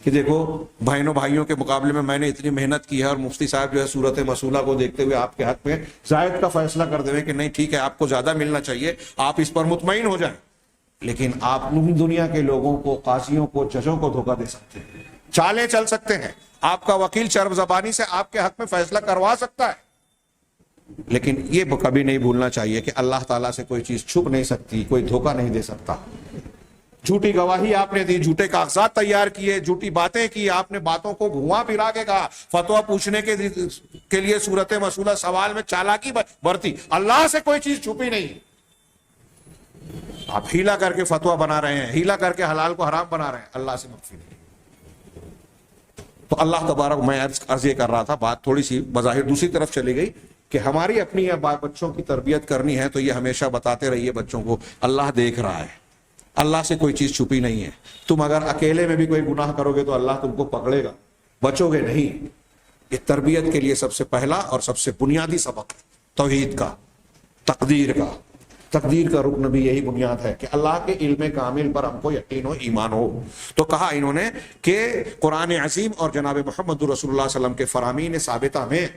کہ دیکھو بھائیوں کے مقابلے میں میں نے اتنی محنت کی ہے، اور مفتی صاحب جو ہے صورت مسئولہ کو دیکھتے ہوئے آپ کے حق میں زائد کا فیصلہ کر دیں کہ نہیں ٹھیک ہے آپ کو زیادہ ملنا چاہیے، آپ اس پر مطمئن ہو جائیں۔ لیکن آپ دنیا کے لوگوں کو، قاضیوں کو، ججوں کو دھوکہ دے سکتے ہیں، چالیں چل سکتے ہیں، آپ کا وکیل چرب زبانی سے آپ کے حق میں فیصلہ کروا سکتا ہے، لیکن یہ کبھی نہیں بھولنا چاہیے کہ اللہ تعالیٰ سے کوئی چیز چھپ نہیں سکتی، کوئی دھوکہ نہیں دے سکتا۔ جھوٹی گواہی آپ نے دی، جھوٹے کاغذات تیار کیے، جھوٹی باتیں کی، آپ نے باتوں کو گھما پھرا کے کہا، فتویٰ پوچھنے کے لیے صورت مسئولہ سوال میں چالاکی برتی، اللہ سے کوئی چیز چھپی نہیں، آپ ہیلا کر کے فتویٰ بنا رہے ہیں، ہیلا کر کے حلال کو حرام بنا رہے ہیں، اللہ سے معافی نہیں۔ تو اللہ تبارک، میں عرض یہ کر رہا تھا، بات تھوڑی سی بظاہر دوسری طرف چلی گئی کہ ہماری اپنی بچوں کی تربیت کرنی ہے تو یہ ہمیشہ بتاتے رہیے بچوں کو اللہ دیکھ رہا ہے، اللہ سے کوئی چیز چھپی نہیں ہے، تم اگر اکیلے میں بھی کوئی گناہ کرو گے تو اللہ تم کو پکڑے گا، بچو گے نہیں۔ یہ تربیت کے لیے سب سے پہلا اور سب سے بنیادی سبق توحید کا، تقدیر کا، تقدیر کا رکن بھی یہی بنیاد ہے کہ اللہ کے علم کامل پر ہم کو یقین و ایمان ہو. تو کہا انہوں نے کہ قرآن عظیم اور جناب محمد رسول اللہ صلی اللہ علیہ وسلم کے فرامین ثابتہ میں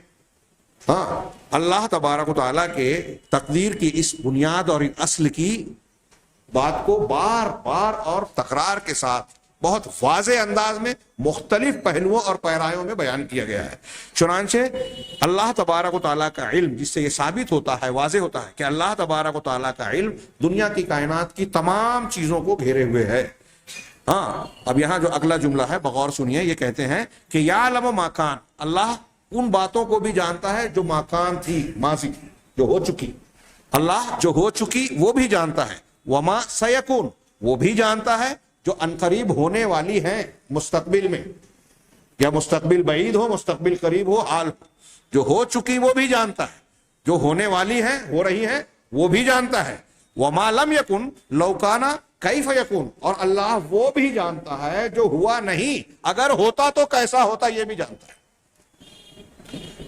اللہ تبارک و تعالیٰ کے تقدیر کی اس بنیاد اور اصل کی بات کو بار بار اور تکرار کے ساتھ بہت واضح انداز میں مختلف پہلوؤں اور پیرایوں میں بیان کیا گیا ہے. چنانچہ اللہ تبارک و تعالیٰ کا علم، جس سے یہ ثابت ہوتا ہے، واضح ہوتا ہے کہ اللہ تبارک و تعالیٰ کا علم دنیا کی کائنات کی تمام چیزوں کو گھیرے ہوئے ہے. اب یہاں جو اگلا جملہ ہے بغور سنیے، یہ کہتے ہیں کہ یعلم ما کان، اللہ ان باتوں کو بھی جانتا ہے جو ماکان تھی، ماضی جو ہو چکی. اللہ جو ہو چکی وہ بھی جانتا ہے. وما سیکون، وہ بھی جانتا ہے جو انقریب ہونے والی ہیں مستقبل میں، یا مستقبل بعید ہو مستقبل قریب ہو، حال جو ہو چکی وہ بھی جانتا ہے، جو ہونے والی ہیں ہو رہی ہیں وہ بھی جانتا ہے. وما لم یکن لو کان کیف یکون، اور اللہ وہ بھی جانتا ہے جو ہوا نہیں اگر ہوتا تو کیسا ہوتا یہ بھی جانتا ہے.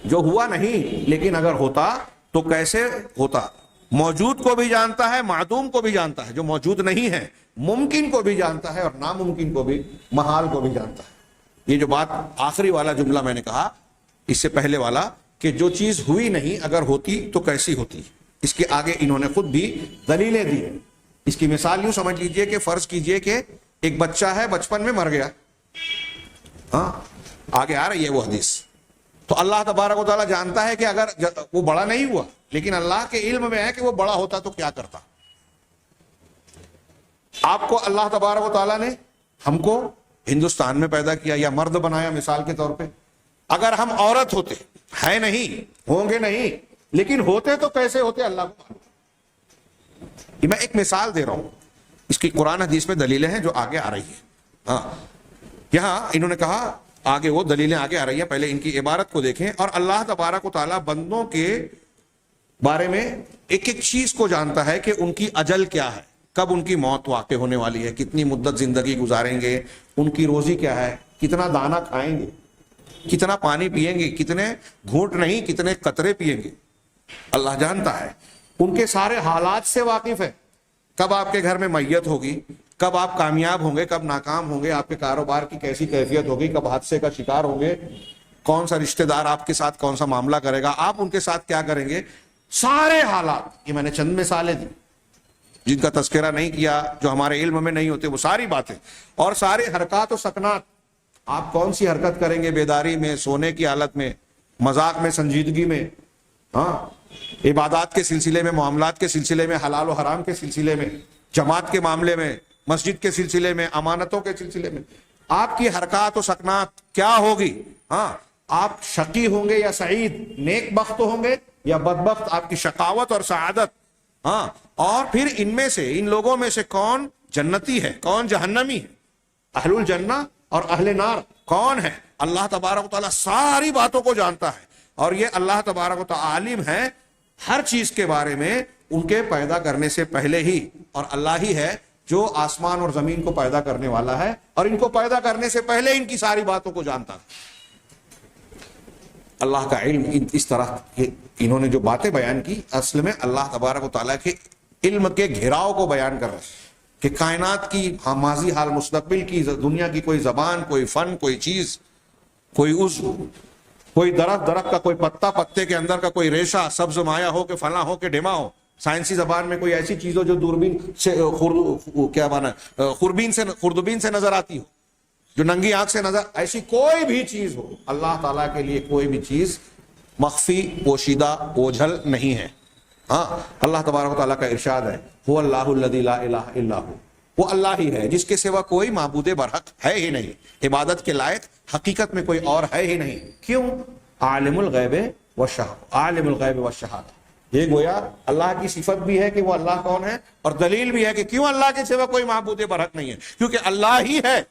جو ہوا نہیں لیکن اگر ہوتا تو کیسے ہوتا. موجود کو بھی جانتا ہے، معدوم کو بھی جانتا ہے، جو موجود نہیں ہے ممکن کو بھی جانتا ہے اور ناممکن کو بھی، محال کو بھی جانتا ہے. یہ جو بات آخری والا جملہ میں نے کہا اس سے پہلے والا کہ جو چیز ہوئی نہیں اگر ہوتی تو کیسی ہوتی، اس کے آگے انہوں نے خود بھی دلیلیں دی ہیں. اس کی مثال یوں سمجھ لیجئے کہ فرض کیجئے کہ ایک بچہ ہے بچپن میں مر گیا. آگے آ رہی ہے وہ حدیث. تو اللہ تبارک و تعالیٰ جانتا ہے کہ اگر وہ بڑا نہیں ہوا لیکن اللہ کے علم میں ہے کہ وہ بڑا ہوتا تو کیا کرتا. آپ کو اللہ تبارک و تعالیٰ نے ہم کو ہندوستان میں پیدا کیا یا مرد بنایا مثال کے طور پہ. اگر ہم عورت ہوتے، ہے نہیں، ہوں گے نہیں، لیکن ہوتے تو کیسے ہوتے اللہ کو معلوم. یہ میں ایک مثال دے رہا ہوں، اس کی قرآن حدیث میں دلیلیں ہیں جو آگے آ رہی ہیں. یہاں انہوں نے کہا آگے وہ دلیلیں آگے آ رہی ہیں، پہلے ان کی عبارت کو دیکھیں. اور اللہ تبارک و تعالیٰ بندوں کے بارے میں ایک ایک چیز کو جانتا ہے کہ ان کی اجل کیا ہے، کب ان کی موت واقع ہونے والی ہے، کتنی مدت زندگی گزاریں گے، ان کی روزی کیا ہے، کتنا دانہ کھائیں گے، کتنا پانی پیئیں گے، کتنے گھونٹ نہیں کتنے قطرے پیئیں گے. اللہ جانتا ہے. ان کے سارے حالات سے واقف ہے. کب آپ کے گھر میں میت ہوگی، کب آپ کامیاب ہوں گے، کب ناکام ہوں گے، آپ کے کاروبار کی کیسی کیفیت ہوگی، کب حادثے کا شکار ہوں گے، کون سا رشتہ دار آپ کے ساتھ کون سا معاملہ کرے گا، آپ ان کے ساتھ کیا کریں گے. سارے حالات، یہ میں نے چند مثالیں دی جن کا تذکرہ نہیں کیا، جو ہمارے علم میں نہیں ہوتے، وہ ساری باتیں اور سارے حرکات و سکنات. آپ کون سی حرکت کریں گے، بیداری میں، سونے کی حالت میں، مذاق میں، سنجیدگی میں، عبادات کے سلسلے میں، معاملات کے سلسلے میں، حلال و حرام کے سلسلے میں، جماعت کے معاملے میں، مسجد کے سلسلے میں، امانتوں کے سلسلے میں، آپ کی حرکات و سکنات کیا ہوگی. آپ شقی ہوں گے یا سعید، نیک بخت ہوں گے یا بدبخت، آپ کی شقاوت اور سعادت. اور پھر ان میں سے، ان لوگوں میں سے کون جنتی ہے، کون جہنمی ہے، اہل الجنہ اور اہل نار کون ہے. اللہ تبارک و تعالیٰ ساری باتوں کو جانتا ہے. اور یہ اللہ تبارک و تعالیٰ عالم ہے ہر چیز کے بارے میں ان کے پیدا کرنے سے پہلے ہی. اور اللہ ہی ہے جو آسمان اور زمین کو پیدا کرنے والا ہے، اور ان کو پیدا کرنے سے پہلے ان کی ساری باتوں کو جانتا ہے. اللہ کا علم اس طرح، انہوں نے جو باتیں بیان کی اصل میں اللہ تبارک و تعالیٰ کے علم کے گھیراؤ کو بیان کر رہے ہیں کہ کائنات کی ماضی حال مستقبل کی، دنیا کی کوئی زبان، کوئی فن، کوئی چیز، کوئی عضو، کوئی درخت کا کوئی پتا، پتے کے اندر کا کوئی ریشہ، سبز مایا ہو کہ فلاں ہو کہ ڈھیما ہو. سائنسی زبان میں کوئی ایسی چیز ہو جو دوربین سے خوردبین سے نظر آتی ہو، جو ننگی آنکھ سے نظر، ایسی کوئی بھی چیز ہو، اللہ تعالیٰ کے لیے کوئی بھی چیز مخفی، پوشیدہ، اوجھل نہیں ہے. اللہ تبارک و تعالیٰ کا ارشاد ہے، هو اللہ الذی لا الہ الا هو، وہ اللہ ہی ہے جس کے سوا کوئی معبود برحق ہے ہی نہیں، عبادت کے لائق حقیقت میں کوئی اور ہے ہی نہیں. کیوں؟ عالم الغیب والشہادہ، عالم الغیب والشہادہ. یہ گویا اللہ کی صفت بھی ہے کہ وہ اللہ کون ہے، اور دلیل بھی ہے کہ کیوں اللہ کے سوا کوئی معبود برحق نہیں ہے، کیونکہ اللہ ہی ہے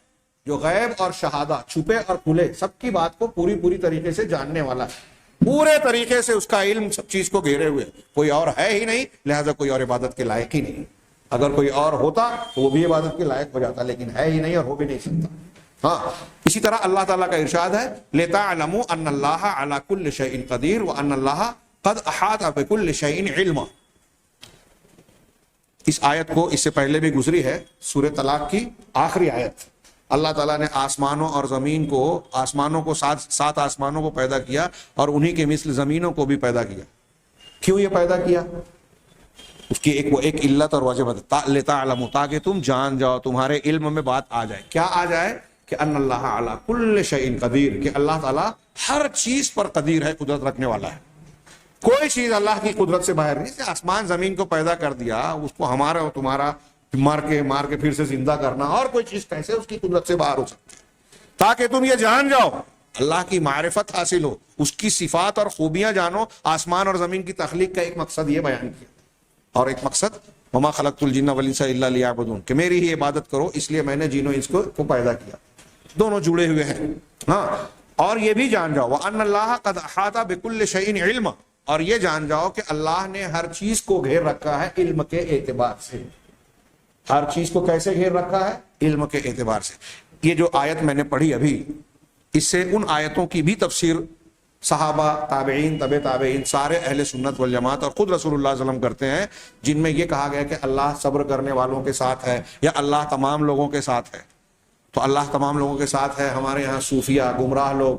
جو غیب اور شہادہ، چھپے اور کھلے، سب کی بات کو پوری طریقے سے جاننے والا ہے. پورے طریقے سے اس کا علم سب چیز کو گھیرے ہوئے، کوئی اور ہے ہی نہیں، لہذا کوئی اور عبادت کے لائق ہی نہیں. اگر کوئی اور ہوتا تو وہ بھی عبادت کے لائق ہو جاتا، لیکن ہے ہی نہیں اور ہو بھی نہیں سکتا. اسی طرح اللہ تعالیٰ کا ارشاد ہے، لِتَعْلَمُوا أَنَّ اللَّهَ عَلَى كُلِّ شَيْءٍ قَدِيرٌ وَأَنَّ اللَّهَ قَدْ أَحَاطَ بِكُلِّ شَيْءٍ عِلْمًا. اس آیت کو اس سے پہلے بھی گزری ہے، سورہ طلاق کی آخری آیت۔ اللہ تعالیٰ نے آسمانوں اور زمین کو، آسمانوں کو سات آسمانوں کو پیدا کیا اور انہی کے مثل زمینوں کو بھی پیدا کیا۔ کیوں یہ پیدا کیا؟ اس کی ایک علت اور وجہ بتا، لتعلموا، تاکہ تم جان جاؤ، تمہارے علم میں بات آ جائے۔ کیا آ جائے؟ کہ ان اللہ علی کل شیء قدیر، کہ اللہ تعالیٰ ہر چیز پر قدیر ہے، قدرت رکھنے والا ہے۔ کوئی چیز اللہ کی قدرت سے باہر نہیں۔ آسمان زمین کو پیدا کر دیا، اس کو ہمارا اور تمہارا مار کے پھر سے زندہ کرنا، اور کوئی چیز کیسے اس کی قدرت سے باہر ہو سکتی ہے؟ تاکہ تم یہ جان جاؤ، اللہ کی معرفت حاصل ہو، اس کی صفات اور خوبیاں جانو۔ آسمان اور زمین کی تخلیق کا ایک مقصد یہ بیان کیا، اور ایک مقصد وما خلقت الجن والانس الا لیعبدون، کہ میری ہی عبادت کرو، اس لیے میں نے جن و انس کو پیدا کیا۔ دونوں جڑے ہوئے ہیں۔ ہاں، اور یہ بھی جان جاؤ وان اللہ قد احاط بكل شیء علما، اور یہ جان جاؤ کہ اللہ نے ہر چیز کو گھیر رکھا ہے علم کے اعتبار سے۔ ہر چیز کو کیسے گھیر رکھا ہے؟ علم کے اعتبار سے۔ یہ جو آیت میں نے پڑھی ابھی، اس سے ان آیتوں کی بھی تفسیر صحابہ، تابعین، طب تابعین، سارے اہل سنت والجماعت اور خود رسول اللہ صلی اللہ علیہ وسلم کرتے ہیں، جن میں یہ کہا گیا کہ اللہ صبر کرنے والوں کے ساتھ ہے، یا اللہ تمام لوگوں کے ساتھ ہے۔ تو اللہ تمام لوگوں کے ساتھ ہے، ہمارے یہاں صوفیہ، گمراہ لوگ،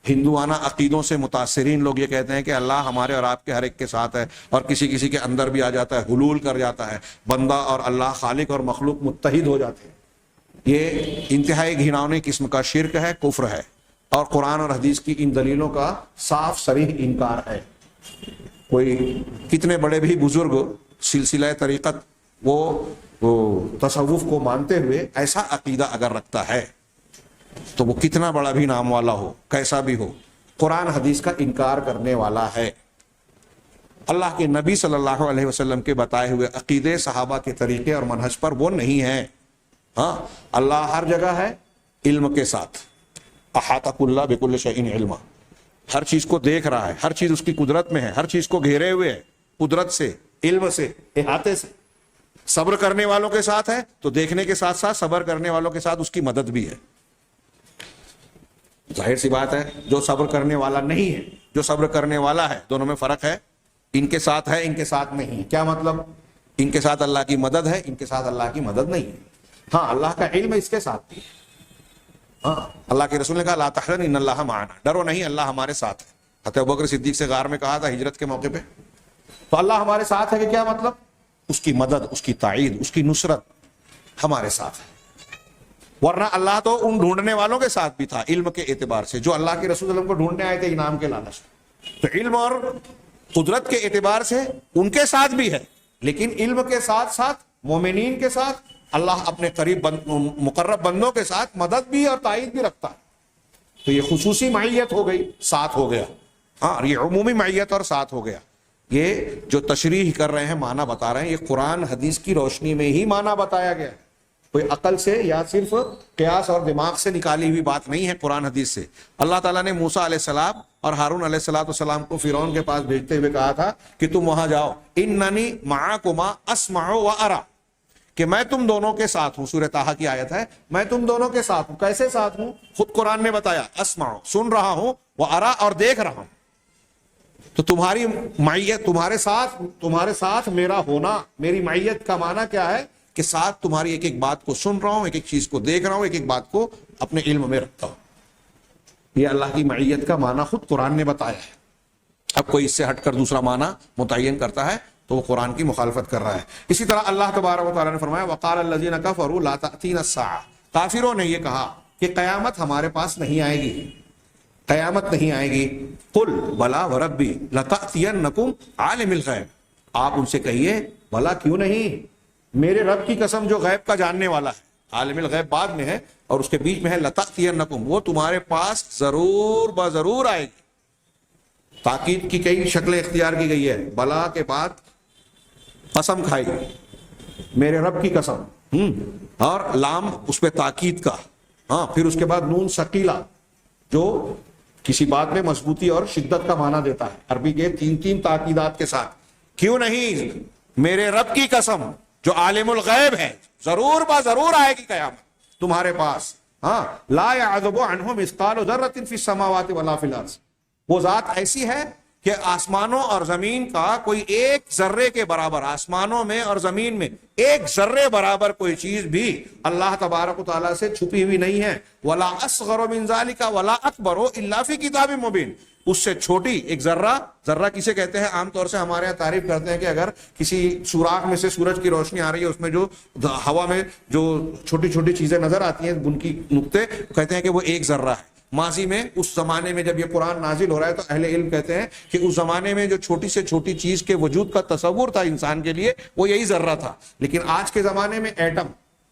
ہندوانہ عقیدوں سے متاثرین لوگ یہ کہتے ہیں کہ اللہ ہمارے اور آپ کے ہر ایک کے ساتھ ہے، اور کسی کسی کے اندر بھی آ جاتا ہے، حلول کر جاتا ہے، بندہ اور اللہ، خالق اور مخلوق متحد ہو جاتے ہیں۔ یہ انتہائی گھناؤنی قسم کا شرک ہے، کفر ہے، اور قرآن اور حدیث کی ان دلیلوں کا صاف صریح انکار ہے۔ کوئی کتنے بڑے بھی بزرگ سلسلہ طریقت وہ تصوف کو مانتے ہوئے ایسا عقیدہ اگر رکھتا ہے تو وہ کتنا بڑا بھی نام والا ہو، کیسا بھی ہو، قرآن حدیث کا انکار کرنے والا ہے۔ اللہ کے نبی صلی اللہ علیہ وسلم کے بتائے ہوئے عقیدے، صحابہ کے طریقے اور منہج پر وہ نہیں ہیں۔ ہاں، اللہ ہر جگہ ہے علم کے ساتھ، احاط کل بکل شیء علما، ہر چیز کو دیکھ رہا ہے، ہر چیز اس کی قدرت میں ہے، ہر چیز کو گھیرے ہوئے ہے، قدرت سے، علم سے، احاطے سے۔ صبر کرنے والوں کے ساتھ ہے تو دیکھنے کے ساتھ ساتھ صبر کرنے والوں کے ساتھ اس کی مدد بھی ہے۔ ظاہر سی بات ہے، جو صبر کرنے والا نہیں ہے، جو صبر کرنے والا ہے، دونوں میں فرق ہے۔ ان کے ساتھ ہے، ان کے ساتھ نہیں۔ کیا مطلب؟ ان کے ساتھ اللہ کی مدد ہے، ان کے ساتھ اللہ کی مدد نہیں ہے۔ ہاں، اللہ کا علم اس کے ساتھ بھی ہے۔ ہاں، اللہ کے رسول نے کہا لا تحزن ان اللہ معنا، ڈرو نہیں، اللہ ہمارے ساتھ ہے۔ حضرت ابوبکر صدیق سے غار میں کہا تھا ہجرت کے موقع پہ، تو اللہ ہمارے ساتھ ہے کہ کیا مطلب؟ اس کی مدد، اس کی تائید، اس کی نصرت ہمارے ساتھ ہے۔ ورنہ اللہ تو ان ڈھونڈنے والوں کے ساتھ بھی تھا علم کے اعتبار سے، جو اللہ کے رسول صلی اللہ علیہ وسلم کو ڈھونڈنے آئے تھے انعام کے لالچ میں۔ تو علم اور قدرت کے اعتبار سے ان کے ساتھ بھی ہے، لیکن علم کے ساتھ ساتھ مومنین کے ساتھ اللہ اپنے قریب مقرب بندوں کے ساتھ مدد بھی اور تائید بھی رکھتا ہے۔ تو یہ خصوصی معیت ہو گئی، ساتھ ہو گیا۔ ہاں، یہ عمومی معیت اور ساتھ ہو گیا۔ یہ جو تشریح کر رہے ہیں، معنی بتا رہے ہیں، یہ قرآن حدیث کی روشنی میں ہی معنی بتایا گیا ہے۔ کوئی عقل سے یا صرف قیاس اور دماغ سے نکالی ہوئی بات نہیں ہے قرآن حدیث سے۔ اللہ تعالیٰ نے موسیٰ علیہ السلام اور ہارون علیہ السلام کو فرعون کے پاس بھیجتے ہوئے کہا تھا کہ تم وہاں جاؤ، اننی معکما اسمع و ارا، کہ میں تم دونوں کے ساتھ ہوں۔ سورہ طٰہٰ کی آیت ہے، میں تم دونوں کے ساتھ ہوں۔ کیسے ساتھ ہوں؟ خود قرآن نے بتایا، اسمع، سن رہا ہوں، و ارا، اور دیکھ رہا ہوں۔ تو تمہاری معیت، تمہارے ساتھ میرا ہونا، میری معیت کا معنی کیا ہے؟ کہ ساتھ تمہاری ایک ایک بات کو سن رہا ہوں، ایک ایک چیز کو دیکھ رہا ہوں، ایک ایک بات کو اپنے علم میں رکھتا ہوں۔ یہ اللہ کی معیت کا معنی خود قرآن نے بتایا ہے۔ اب کوئی اس سے ہٹ کر دوسرا معنی متعین کرتا ہے تو وہ قرآن کی مخالفت کر رہا ہے۔ اسی طرح اللہ تبارک و تعالیٰ نے فرمایا وقال الذین کفروا لا تأتینا الساعۃ، کافروں نے یہ کہا کہ قیامت ہمارے پاس نہیں آئے گی، قیامت نہیں آئے گی۔ قل بلا وربی لتأتینکم عالم الغیب، آپ ان سے کہیے بلا کیوں نہیں، میرے رب کی قسم جو غیب کا جاننے والا ہے۔ عالم الغیب بعد میں ہے اور اس کے بیچ میں ہے لتأتینکم، وہ تمہارے پاس ضرور بضرور آئے گی۔ تاکید کی کئی شکلیں اختیار کی گئی ہے، بلا کے بعد قسم کھائی، میرے رب کی قسم، اور لام اس پہ تاکید کا، ہاں، پھر اس کے بعد نون ثقیلہ جو کسی بات میں مضبوطی اور شدت کا معنی دیتا ہے، عربی کے تین تاکیدات کے ساتھ۔ کیوں نہیں، میرے رب کی قسم جو عالم الغیب ہے، ضرور ضرور آئے گی قیامت تمہارے پاس۔ ہاں، لا يعذب عنہ مثقال ذرۃ فی السماوات ولا فی الارض، وہ ذات ایسی ہے کہ آسمانوں اور زمین کا کوئی ایک ذرے کے برابر، آسمانوں میں اور زمین میں ایک ذرے برابر کوئی چیز بھی اللہ تبارک و تعالیٰ سے چھپی ہوئی نہیں ہے. ولا اصغر من ذلک ولا اکبر الا فی کتاب مبین. اس سے چھوٹی ایک ذرہ، ذرہ کسے کہتے ہیں؟ عام طور سے ہمارے یہاں تعریف کرتے ہیں کہ اگر کسی سوراخ میں سے سورج کی روشنی آ رہی ہے، اس میں جو ہوا میں جو چھوٹی چھوٹی چیزیں نظر آتی ہیں، ان کی نقطے، کہتے ہیں کہ وہ ایک ذرہ ہے. ماضی میں اس زمانے میں جب یہ قرآن نازل ہو رہا ہے تو اہل علم کہتے ہیں کہ اس زمانے میں جو چھوٹی سے چھوٹی چیز کے وجود کا تصور تھا انسان کے لیے، وہ یہی ذرہ تھا. لیکن آج کے زمانے میں ایٹم،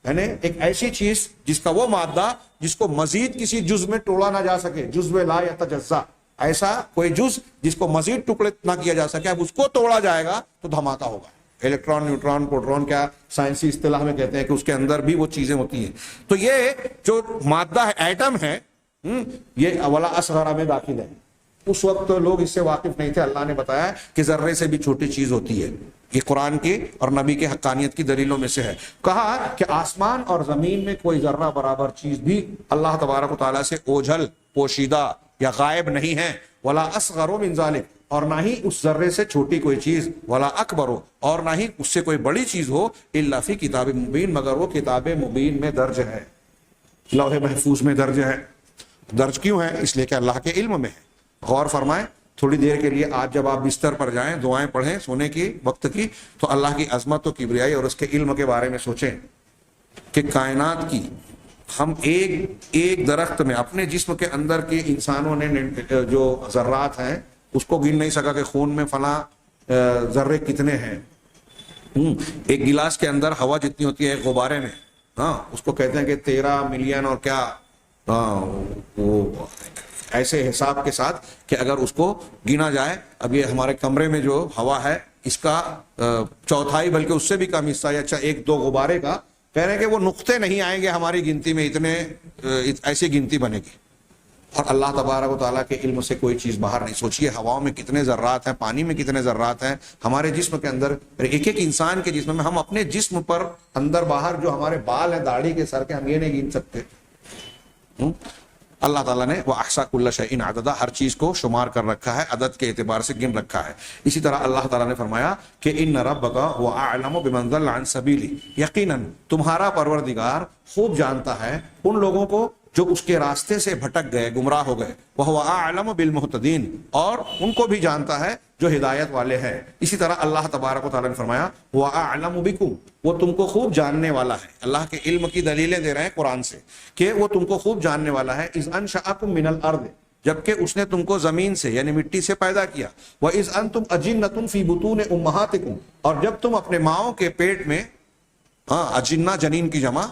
یعنی ایک ایسی چیز جس کا وہ مادہ جس کو مزید کسی جز میں توڑا نہ جا سکے، جزو لا یتجزا، ایسا کوئی جز جس کو مزید ٹکڑے نہ کیا جا سکے، اب اس کو توڑا جائے گا تو دھماکہ ہوگا. الیکٹران، نیوٹران، پروٹون، کیا سائنسی اصطلاح میں کہتے ہیں کہ اس کے اندر بھی وہ چیزیں ہوتی ہیں. تو یہ جو مادہ ہے، ایٹم ہے، یہ اولا اصغر میں داخل ہے. اس وقت لوگ اس سے واقف نہیں تھے. اللہ نے بتایا کہ ذرے سے بھی چھوٹی چیز ہوتی ہے. یہ قرآن کی اور نبی کے حقانیت کی دلیلوں میں سے ہے. کہا کہ آسمان اور زمین میں کوئی ذرہ برابر چیز بھی اللہ تبارک و تعالیٰ سے اوجھل، پوشیدہ یا غائب نہیں ہے. ولا اصغر من ذلک، اور نہ ہی اس ذرے سے چھوٹی کوئی چیز، ولا اکبر، اور نہ ہی اس سے کوئی بڑی چیز ہو، الا فی کتاب مبین، مگر وہ کتاب مبین میں درج ہے، لوح محفوظ میں درج ہے. درج کیوں ہے؟ اس لیے کہ اللہ کے علم میں ہے. غور فرمائیں، تھوڑی دیر کے لیے آج جب آپ بستر پر جائیں، دعائیں پڑھیں سونے کی وقت کی، تو اللہ کی عظمت و کبریائی اور اس کے علم کے بارے میں سوچیں کہ کائنات کی ہم ایک درخت میں اپنے جسم کے اندر کے انسانوں نے جو ذرات ہیں اس کو گن نہیں سکا کہ خون میں فلاں ذرے کتنے ہیں. ایک گلاس کے اندر ہوا جتنی ہوتی ہے ایک غبارے میں، ہاں، اس کو کہتے ہیں کہ 13 ملین اور کیا، وہ ایسے حساب کے ساتھ کہ اگر اس کو گنا جائے، اب یہ ہمارے کمرے میں جو ہوا ہے اس کا چوتھائی بلکہ اس سے بھی کم حصہ، یا اچھا 1-2 غبارے کا، کہہ رہے ہیں کہ وہ نقطے نہیں آئیں گے ہماری گنتی میں، اتنے ایسی گنتی بنے گی. اور اللہ تبارک و تعالیٰ کے علم سے کوئی چیز باہر نہیں. سوچئے ہواؤں میں کتنے ذرات ہیں، پانی میں کتنے ذرات ہیں، ہمارے جسم کے اندر، ایک انسان کے جسم میں، ہم اپنے جسم پر اندر باہر جو ہمارے بال ہیں داڑھی کے سر کے، ہم یہ نہیں گن سکتے. اللہ تعالیٰ نے وَأَحْصَىٰ كُلَّ شَيْءٍ عَدَدًا، ہر چیز کو شمار کر رکھا ہے، عدد کے اعتبار سے گن رکھا ہے. اسی طرح اللہ تعالیٰ نے فرمایا کہ إِنَّ رَبَّكَ هُوَ أَعْلَمُ بِمَنْ ضَلَّ عَنْ سَبِيلِهِ، یقیناً تمہارا پروردگار خوب جانتا ہے ان لوگوں کو جو اس کے راستے سے بھٹک گئے، گمراہ ہو گئے. وَهُوَ أَعْلَمُ بِالْمُهْتَدِينَ، اور ان کو بھی جانتا ہے جو ہدایت والے ہیں. اسی طرح اللہ تبارک و تعالیٰ نے فرمایا وَأَعْلَمُ بِكُمْ، وہ تم کو خوب جاننے والا ہے. اللہ کے علم کی دلیلیں دے رہے ہیں قرآن سے کہ وہ تم کو خوب جاننے والا ہے. اِذْ أَنشَأَكُم مِّنَ الْأَرْضِ، جبکہ اس نے تم کو زمین سے یعنی مٹی سے پیدا کیا. وَإِذْ أَنْتُمْ أَجِنَّةٌ فِي بُطُونِ أُمَّهَاتِكُمْ، اور جب تم اپنے ماؤں کے پیٹ میں، اجنہ جنین کی جمع،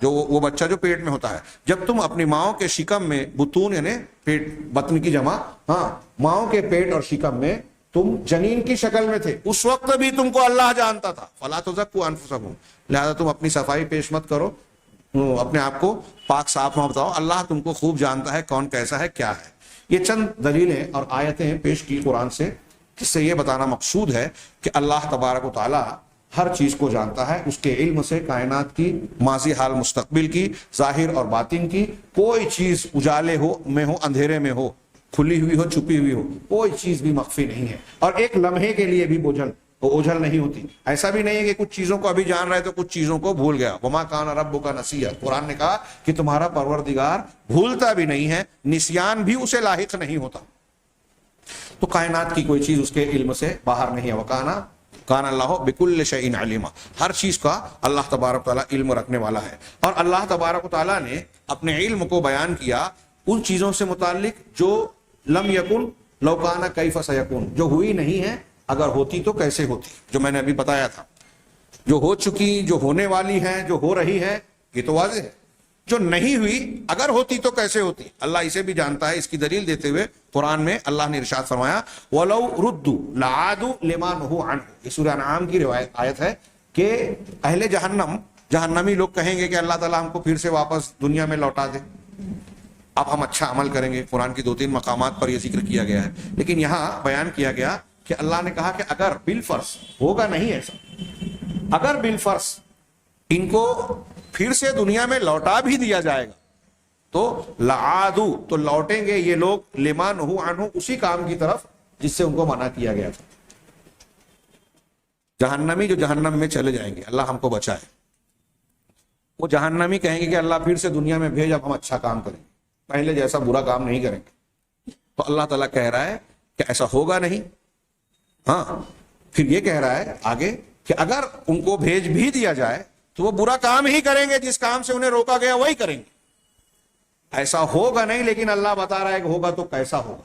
جو وہ بچہ جو پیٹ میں ہوتا ہے، جب تم اپنی ماؤں کے شکم میں، بطون یعنی پیٹ، بطن کی جمع، ماؤں کے پیٹ اور شکم میں تم جنین کی شکل میں تھے، اس وقت بھی تم کو اللہ جانتا تھا. فَلَا تُزَكُّوا أَنفُسَكُمْ، لہذا تم اپنی صفائی پیش مت کرو، اپنے آپ کو پاک صاف نہ بتاؤ، اللہ تم کو خوب جانتا ہے کون کیسا ہے، کیا ہے. یہ چند دلیلیں اور آیتیں پیش کی قرآن سے، جس سے یہ بتانا مقصود ہے کہ اللہ تبارک و تعالی ہر چیز کو جانتا ہے. اس کے علم سے کائنات کی ماضی، حال، مستقبل کی، ظاہر اور باطن کی کوئی چیز اجالے میں ہو، اندھیرے میں ہو، کھلی ہوئی ہو، چھپی ہوئی ہو، کوئی چیز بھی مخفی نہیں ہے. اور ایک لمحے کے لیے بھی اوجھل نہیں ہوتی. ایسا بھی نہیں ہے کہ کچھ چیزوں کو ابھی جان رہے تو کچھ چیزوں کو بھول گیا. وما کان ربک نسیا، قرآن نے کہا کہ تمہارا پروردگار بھولتا بھی نہیں ہے، نسیان بھی اسے لاحق نہیں ہوتا. تو کائنات کی کوئی چیز اس کے علم سے باہر نہیں ہے. وکانا کان اللہ بکل شیء علیما، ہر چیز کا اللہ تبارک تعالیٰ علم رکھنے والا ہے. اور اللہ تبارک تعالیٰ نے اپنے علم کو بیان کیا ان چیزوں سے متعلق جو لم یکن لو کان کیف سیکون، جو ہوئی نہیں ہے، اگر ہوتی تو کیسے ہوتی، جو میں نے ابھی بتایا تھا. جو ہو چکی، جو ہونے والی ہیں، جو ہو رہی ہے، یہ تو واضح ہے. جو نہیں ہوئی اگر ہوتی تو کیسے ہوتی، اللہ اسے بھی جانتا ہے. اس کی دلیل دیتے ہوئے قرآن میں اللہ نے ارشاد فرمایا وَلَوْ رُدُّوا لَعَادُوا لِمَا نُهُوا عَنْهُ، یہ سورہ انعام کی آیت ہے کہ اہل جہنمی لوگ کہیں گے کہ اللہ تعالیٰ ہم کو پھر سے واپس دنیا میں لوٹا دے، اب ہم اچھا عمل کریں گے. قرآن کی 2-3 مقامات پر یہ ذکر کیا گیا ہے. لیکن یہاں بیان کیا گیا کہ اللہ نے کہا کہ اگر بالفرض ہوگا، نہیں ایسا، اگر بالفرض ان کو پھر سے دنیا میں لوٹا بھی دیا جائے گا تو لعادو، تو لوٹیں گے یہ لوگ، لما نہو عنہ، اسی کام کی طرف جس سے ان کو منع کیا گیا تھا. جہنمی جو جہنم میں چلے جائیں گے, اللہ ہم کو بچائے, وہ جہنمی کہیں گے کہ اللہ پھر سے دنیا میں بھیج, اب ہم اچھا کام کریں گے, پہلے جیسا برا کام نہیں کریں گے. تو اللہ تعالیٰ کہہ رہا ہے کہ ایسا ہوگا نہیں. ہاں, پھر یہ کہہ رہا ہے آگے کہ اگر ان کو بھیج بھی دیا جائے تو وہ برا کام ہی کریں گے, جس کام سے انہیں روکا گیا وہی کریں گے. ایسا ہوگا نہیں, لیکن اللہ بتا رہا ہے کہ ہوگا تو کیسا ہوگا.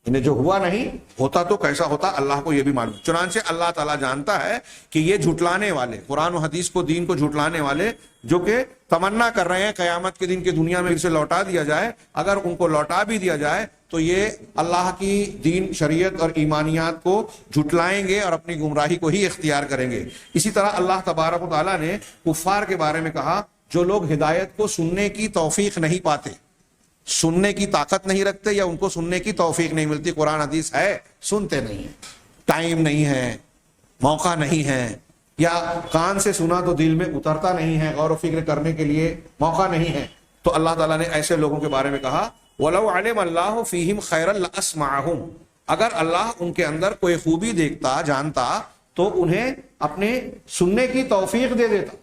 انہیں جو ہوا نہیں ہوتا تو کیسا ہوتا, اللہ کو یہ بھی معلوم. چنانچہ اللہ تعالیٰ جانتا ہے کہ یہ جھٹلانے والے, قرآن و حدیث کو, دین کو جھٹلانے والے, جو کہ تمنا کر رہے ہیں قیامت کے دن کی دنیا میں اسے لوٹا دیا جائے, اگر ان کو لوٹا بھی دیا جائے تو یہ اللہ کی دین, شریعت اور ایمانیات کو جھٹلائیں گے اور اپنی گمراہی کو ہی اختیار کریں گے. اسی طرح اللہ تبارک و تعالیٰ نے کفار کے بارے میں کہا جو لوگ ہدایت کو سننے کی توفیق نہیں پاتے, سننے کی طاقت نہیں رکھتے, یا ان کو سننے کی توفیق نہیں ملتی. قرآن حدیث ہے, سنتے نہیں ہیں, ٹائم نہیں ہے, موقع نہیں ہے, یا کان سے سنا تو دل میں اترتا نہیں ہے, غور و فکر کرنے کے لیے موقع نہیں ہے. تو اللہ تعالیٰ نے ایسے لوگوں کے بارے میں کہا وَلَوْ عَلِمَ اللَّهُ فِيهِمْ خَيْرًا لَأَسْمَعَهُمْ, اگر اللہ ان کے اندر کوئی خوبی دیکھتا, جانتا, تو انہیں اپنے سننے کی توفیق دے دیتا.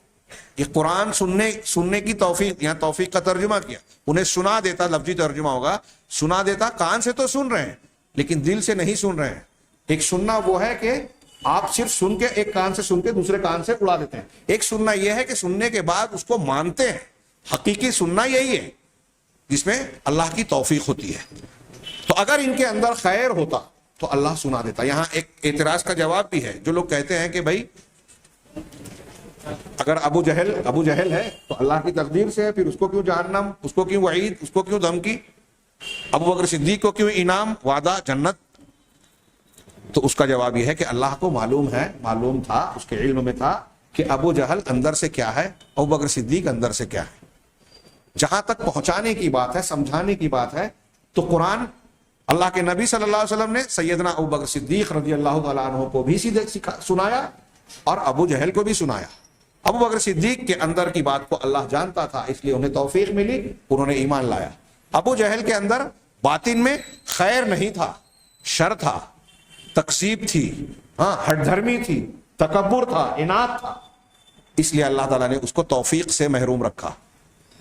یہ قرآن سننے کی توفیق, یہاں توفیق کا ترجمہ کیا, انہیں سنا دیتا, لفظی ترجمہ ہوگا سنا دیتا. کان سے تو سن رہے ہیں لیکن دل سے نہیں سن رہے ہیں. ایک سننا وہ ہے کہ آپ صرف سن کے, ایک کان سے سن کے دوسرے کان سے اڑا دیتے ہیں. ایک سننا یہ ہے کہ سننے کے بعد اس کو مانتے ہیں. حقیقی سننا یہی ہے جس میں اللہ کی توفیق ہوتی ہے. تو اگر ان کے اندر خیر ہوتا تو اللہ سنا دیتا. یہاں ایک اعتراض کا جواب بھی ہے. جو لوگ کہتے ہیں کہ بھائی اگر ابو جہل ہے تو اللہ کی تقدیر سے ہے, پھر اس کو کیوں جہنم, اس کو کیوں وعید, اس کو کیوں دھمکی, ابو بکر صدیق کو کیوں انعام, وعدہ, جنت. تو اس کا جواب یہ ہے کہ اللہ کو معلوم ہے, معلوم تھا, اس کے علم میں تھا کہ ابو جہل اندر سے کیا ہے, ابو بکر صدیق اندر سے کیا ہے. جہاں تک پہنچانے کی بات ہے, سمجھانے کی بات ہے, تو قرآن اللہ کے نبی صلی اللہ علیہ وسلم نے سیدنا ابو بکر صدیق رضی اللہ تعالیٰ عنہ کو بھی سیدھے سنایا اور ابو جہل کو بھی سنایا. ابو بکر صدیق کے اندر کی بات کو اللہ جانتا تھا, اس لیے انہیں توفیق ملی, انہوں نے ایمان لایا. ابو جہل کے اندر باطن میں خیر نہیں تھا, شر تھا, تکذیب تھی, ہاں, ہٹ دھرمی تھی, تکبر تھا, اناد تھا. اس لیے اللہ تعالیٰ نے اس کو توفیق سے محروم رکھا,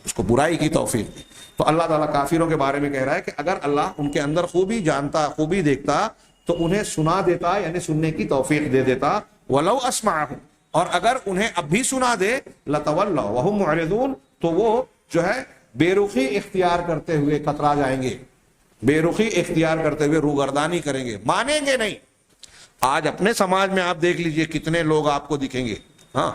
اس کو برائی کی توفیق دی. تو اللہ تعالیٰ کافروں کے بارے میں کہہ رہا ہے کہ اگر اللہ ان کے اندر خوبی جانتا, خوبی دیکھتا, تو انہیں سنا دیتا, یعنی سننے کی توفیق دے دیتا. وَلَوْ أَسْمَعَهُمْ, اور اگر انہیں اب بھی سنا دے, لَتَوَلَّوْا وَهُمْ مُعْرِضُونَ, تو وہ جو ہے بے رخی اختیار کرتے ہوئے کترا جائیں گے, بے رخی اختیار کرتے ہوئے روگردانی کریں گے, مانیں گے نہیں. آج اپنے سماج میں آپ دیکھ لیجئے کتنے لوگ آپ کو دکھیں گے, ہاں,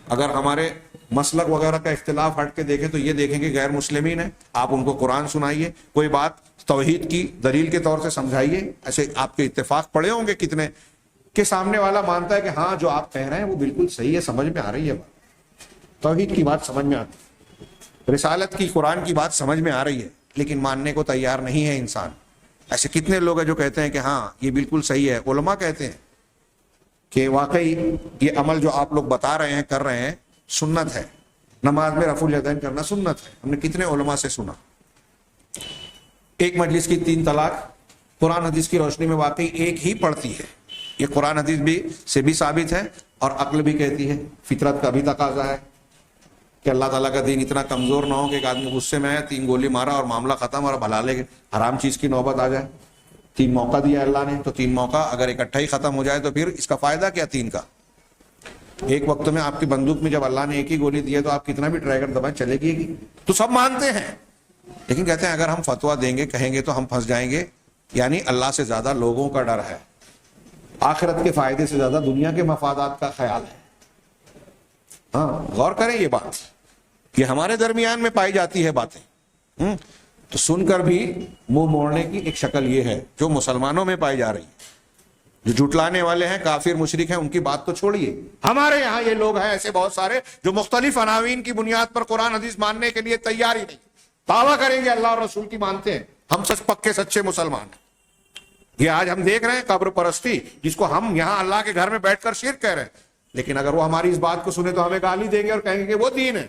اگر ہمارے مسلک وغیرہ کا اختلاف ہٹ کے دیکھیں تو یہ دیکھیں کہ غیر مسلمین ہیں, آپ ان کو قرآن سنائیے, کوئی بات توحید کی دلیل کے طور سے سمجھائیے. ایسے آپ کے اتفاق پڑے ہوں گے کتنے کہ سامنے والا مانتا ہے کہ ہاں جو آپ کہہ رہے ہیں وہ بالکل صحیح ہے, سمجھ میں آ رہی ہے بات, توحید کی بات سمجھ میں آتی, رسالت کی, قرآن کی بات سمجھ میں آ رہی ہے, لیکن ماننے کو تیار نہیں ہے انسان. ایسے کتنے لوگ ہیں جو کہتے ہیں کہ ہاں یہ بالکل صحیح ہے. علماء کہتے ہیں کہ واقعی یہ عمل جو آپ لوگ بتا رہے ہیں, کر رہے ہیں, سنت ہے. نماز میں رفع الیدین کرنا سنت ہے. ہم نے کتنے علماء سے سنا. ایک مجلس کی 3 طلاق قرآن حدیث کی روشنی میں واقعی ایک ہی پڑتی ہے. یہ قرآن حدیث سے بھی ثابت ہے اور عقل بھی کہتی ہے, فطرت کا بھی تقاضا ہے کہ اللہ تعالیٰ کا دین اتنا کمزور نہ ہو کہ ایک آدمی غصے میں آیا, 3 گولی مارا اور معاملہ ختم, اور اب حلال حرام چیز کی نوبت آ جائے. 3 موقع دیا اللہ نے, تو 3 موقع اگر اکٹھا ہی ختم ہو جائے تو پھر اس کا فائدہ کیا 3 کا. ایک وقت میں آپ کی بندوق میں جب اللہ نے ایک ہی گولی دی ہے تو آپ کتنا بھی ٹریگر دبائیں چلے گی. تو سب مانتے ہیں, لیکن کہتے ہیں اگر ہم فتویٰ دیں گے, کہیں گے تو ہم پھنس جائیں گے. یعنی اللہ سے زیادہ لوگوں کا ڈر ہے, آخرت کے فائدے سے زیادہ دنیا کے مفادات کا خیال ہے. ہاں, غور کریں یہ بات, یہ ہمارے درمیان میں پائی جاتی ہے باتیں. تو سن کر بھی منہ موڑنے کی ایک شکل یہ ہے جو مسلمانوں میں پائی جا رہی ہے. جو جھٹلانے والے ہیں, کافر مشرک ہیں, ان کی بات تو چھوڑیے. ہمارے یہاں یہ لوگ ہیں ایسے بہت سارے جو مختلف عناوین کی بنیاد پر قرآن حدیث ماننے کے لیے تیار ہی نہیں, دعویٰ کریں گے اللہ اور رسول کی مانتے ہیں, ہم پکے سچے مسلمان ہیں. یہ آج ہم دیکھ رہے ہیں قبر پرستی, جس کو ہم یہاں اللہ کے گھر میں بیٹھ کر شرک کہہ رہے ہیں, لیکن اگر وہ ہماری اس بات کو سنے تو ہمیں گالی دیں گے اور کہیں گے کہ وہ دین ہے.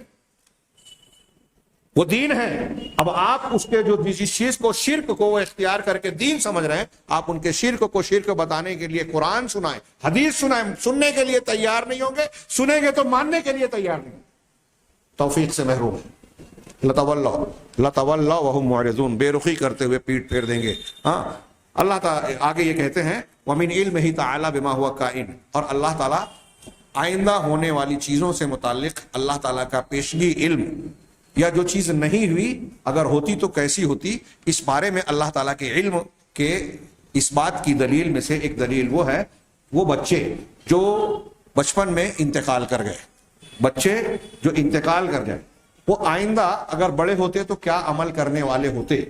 وہ دین ہے. اب آپ اس کے جو جس چیز کو شرک کو وہ اختیار کر کے دین سمجھ رہے ہیں, آپ ان کے شرک کو شرک بتانے کے لیے قرآن سنائیں, حدیث سنائیں, سننے کے لیے تیار نہیں ہوں گے, سنیں گے تو ماننے کے لیے تیار نہیں, توفیق سے محروم ہیں. لَتَوَلَّوْا وَهُمْ مُعْرِضُونَ, بے رخی کرتے ہوئے پیٹ پھیر دیں گے. ہاں, اللہ تعالیٰ آگے یہ کہتے ہیں وَمِنْ عِلْمِهِ تَعَالَى بِمَا هُوَ كَائِنٌ, اور اللہ تعالیٰ آئندہ ہونے والی چیزوں سے متعلق اللہ تعالیٰ کا پیشگی علم, یا جو چیز نہیں ہوئی اگر ہوتی تو کیسی ہوتی, اس بارے میں اللہ تعالیٰ کے علم کے اس بات کی دلیل میں سے ایک دلیل وہ ہے, وہ بچے جو بچپن میں انتقال کر گئے, بچے جو انتقال کر جائے, وہ آئندہ اگر بڑے ہوتے تو کیا عمل کرنے والے ہوتے,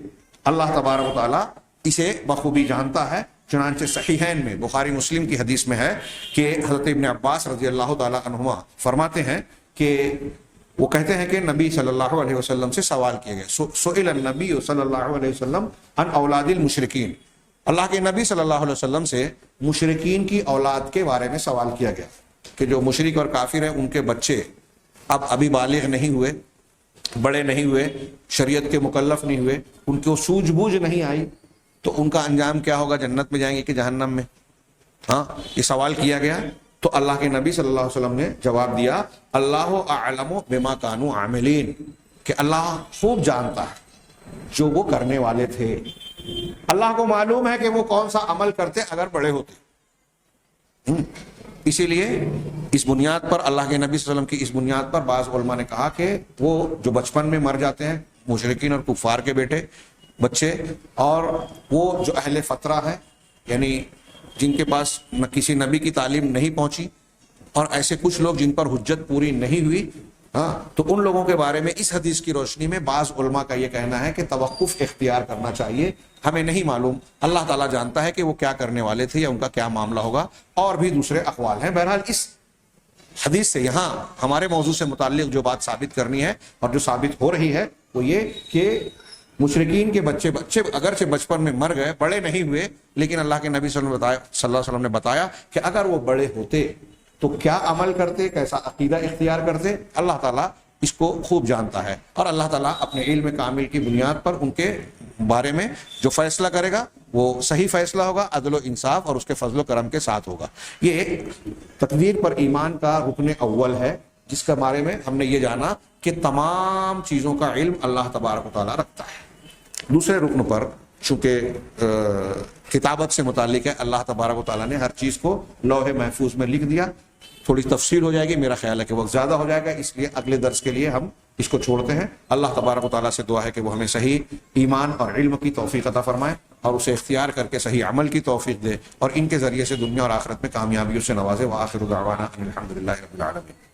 اللہ تبارک و تعالیٰ اسے بخوبی جانتا ہے. چنانچہ صحیحین میں بخاری مسلم کی حدیث میں ہے کہ حضرت ابن عباس رضی اللہ تعالیٰ عنہما فرماتے ہیں کہ وہ کہتے ہیں کہ نبی صلی اللہ علیہ وسلم سے سوال کیا گیا, سئل النبی صلی اللہ علیہ وسلم عن اولاد المشرکین, اللہ کے نبی صلی اللہ علیہ وسلم سے مشرکین کی اولاد کے بارے میں سوال کیا گیا کہ جو مشرک اور کافر ہیں ان کے بچے اب ابھی بالغ نہیں ہوئے, بڑے نہیں ہوئے, شریعت کے مکلف نہیں ہوئے, ان کو سوجھ بوجھ نہیں آئی, تو ان کا انجام کیا ہوگا, جنت میں جائیں گے کہ جہنم میں؟ ہاں, یہ سوال کیا گیا. تو اللہ کے نبی صلی اللہ علیہ وسلم نے جواب دیا اللہ اعلم بما كانوا عاملین, کہ اللہ خوب جانتا ہے جو وہ کرنے والے تھے, اللہ کو معلوم ہے کہ وہ کون سا عمل کرتے اگر بڑے ہوتے. اسی لیے اس بنیاد پر اللہ کے نبی صلی اللہ علیہ وسلم کی اس بنیاد پر بعض علماء نے کہا کہ وہ جو بچپن میں مر جاتے ہیں مشرکین اور کفار کے بیٹے بچے, اور وہ جو اہل فترہ ہے یعنی جن کے پاس نہ کسی نبی کی تعلیم نہیں پہنچی, اور ایسے کچھ لوگ جن پر حجت پوری نہیں ہوئی, ہاں, تو ان لوگوں کے بارے میں اس حدیث کی روشنی میں بعض علماء کا یہ کہنا ہے کہ توقف اختیار کرنا چاہیے. ہمیں نہیں معلوم, اللہ تعالیٰ جانتا ہے کہ وہ کیا کرنے والے تھے یا ان کا کیا معاملہ ہوگا, اور بھی دوسرے اقوال ہیں. بہرحال اس حدیث سے یہاں ہمارے موضوع سے متعلق جو بات ثابت کرنی ہے اور جو ثابت ہو رہی ہے وہ یہ کہ مشرکین کے بچے اگرچہ بچپن میں مر گئے, بڑے نہیں ہوئے, لیکن اللہ کے نبی صلی اللہ علیہ وسلم نے بتایا کہ اگر وہ بڑے ہوتے تو کیا عمل کرتے, کیسا عقیدہ اختیار کرتے, اللہ تعالیٰ اس کو خوب جانتا ہے. اور اللہ تعالیٰ اپنے علم کامل کی بنیاد پر ان کے بارے میں جو فیصلہ کرے گا وہ صحیح فیصلہ ہوگا, عدل و انصاف اور اس کے فضل و کرم کے ساتھ ہوگا. یہ تقدیر پر ایمان کا رکن اول ہے, جس کے بارے میں ہم نے یہ جانا کہ تمام چیزوں کا علم اللہ تبارک و تعالیٰ رکھتا ہے. دوسرے رکن پر چونکہ کتابت سے متعلق ہے, اللہ تبارک و تعالیٰ نے ہر چیز کو لوح محفوظ میں لکھ دیا. تھوڑی تفصیل ہو جائے گی, میرا خیال ہے کہ وقت زیادہ ہو جائے گا, اس لیے اگلے درس کے لیے ہم اس کو چھوڑتے ہیں. اللہ تبارک و تعالیٰ سے دعا ہے کہ وہ ہمیں صحیح ایمان اور علم کی توفیق عطا فرمائے اور اسے اختیار کر کے صحیح عمل کی توفیق دے, اور ان کے ذریعے سے دنیا اور آخرت میں کامیابیوں سے نوازے. وآخر دعوانا ان الحمد للہ رب العالمین.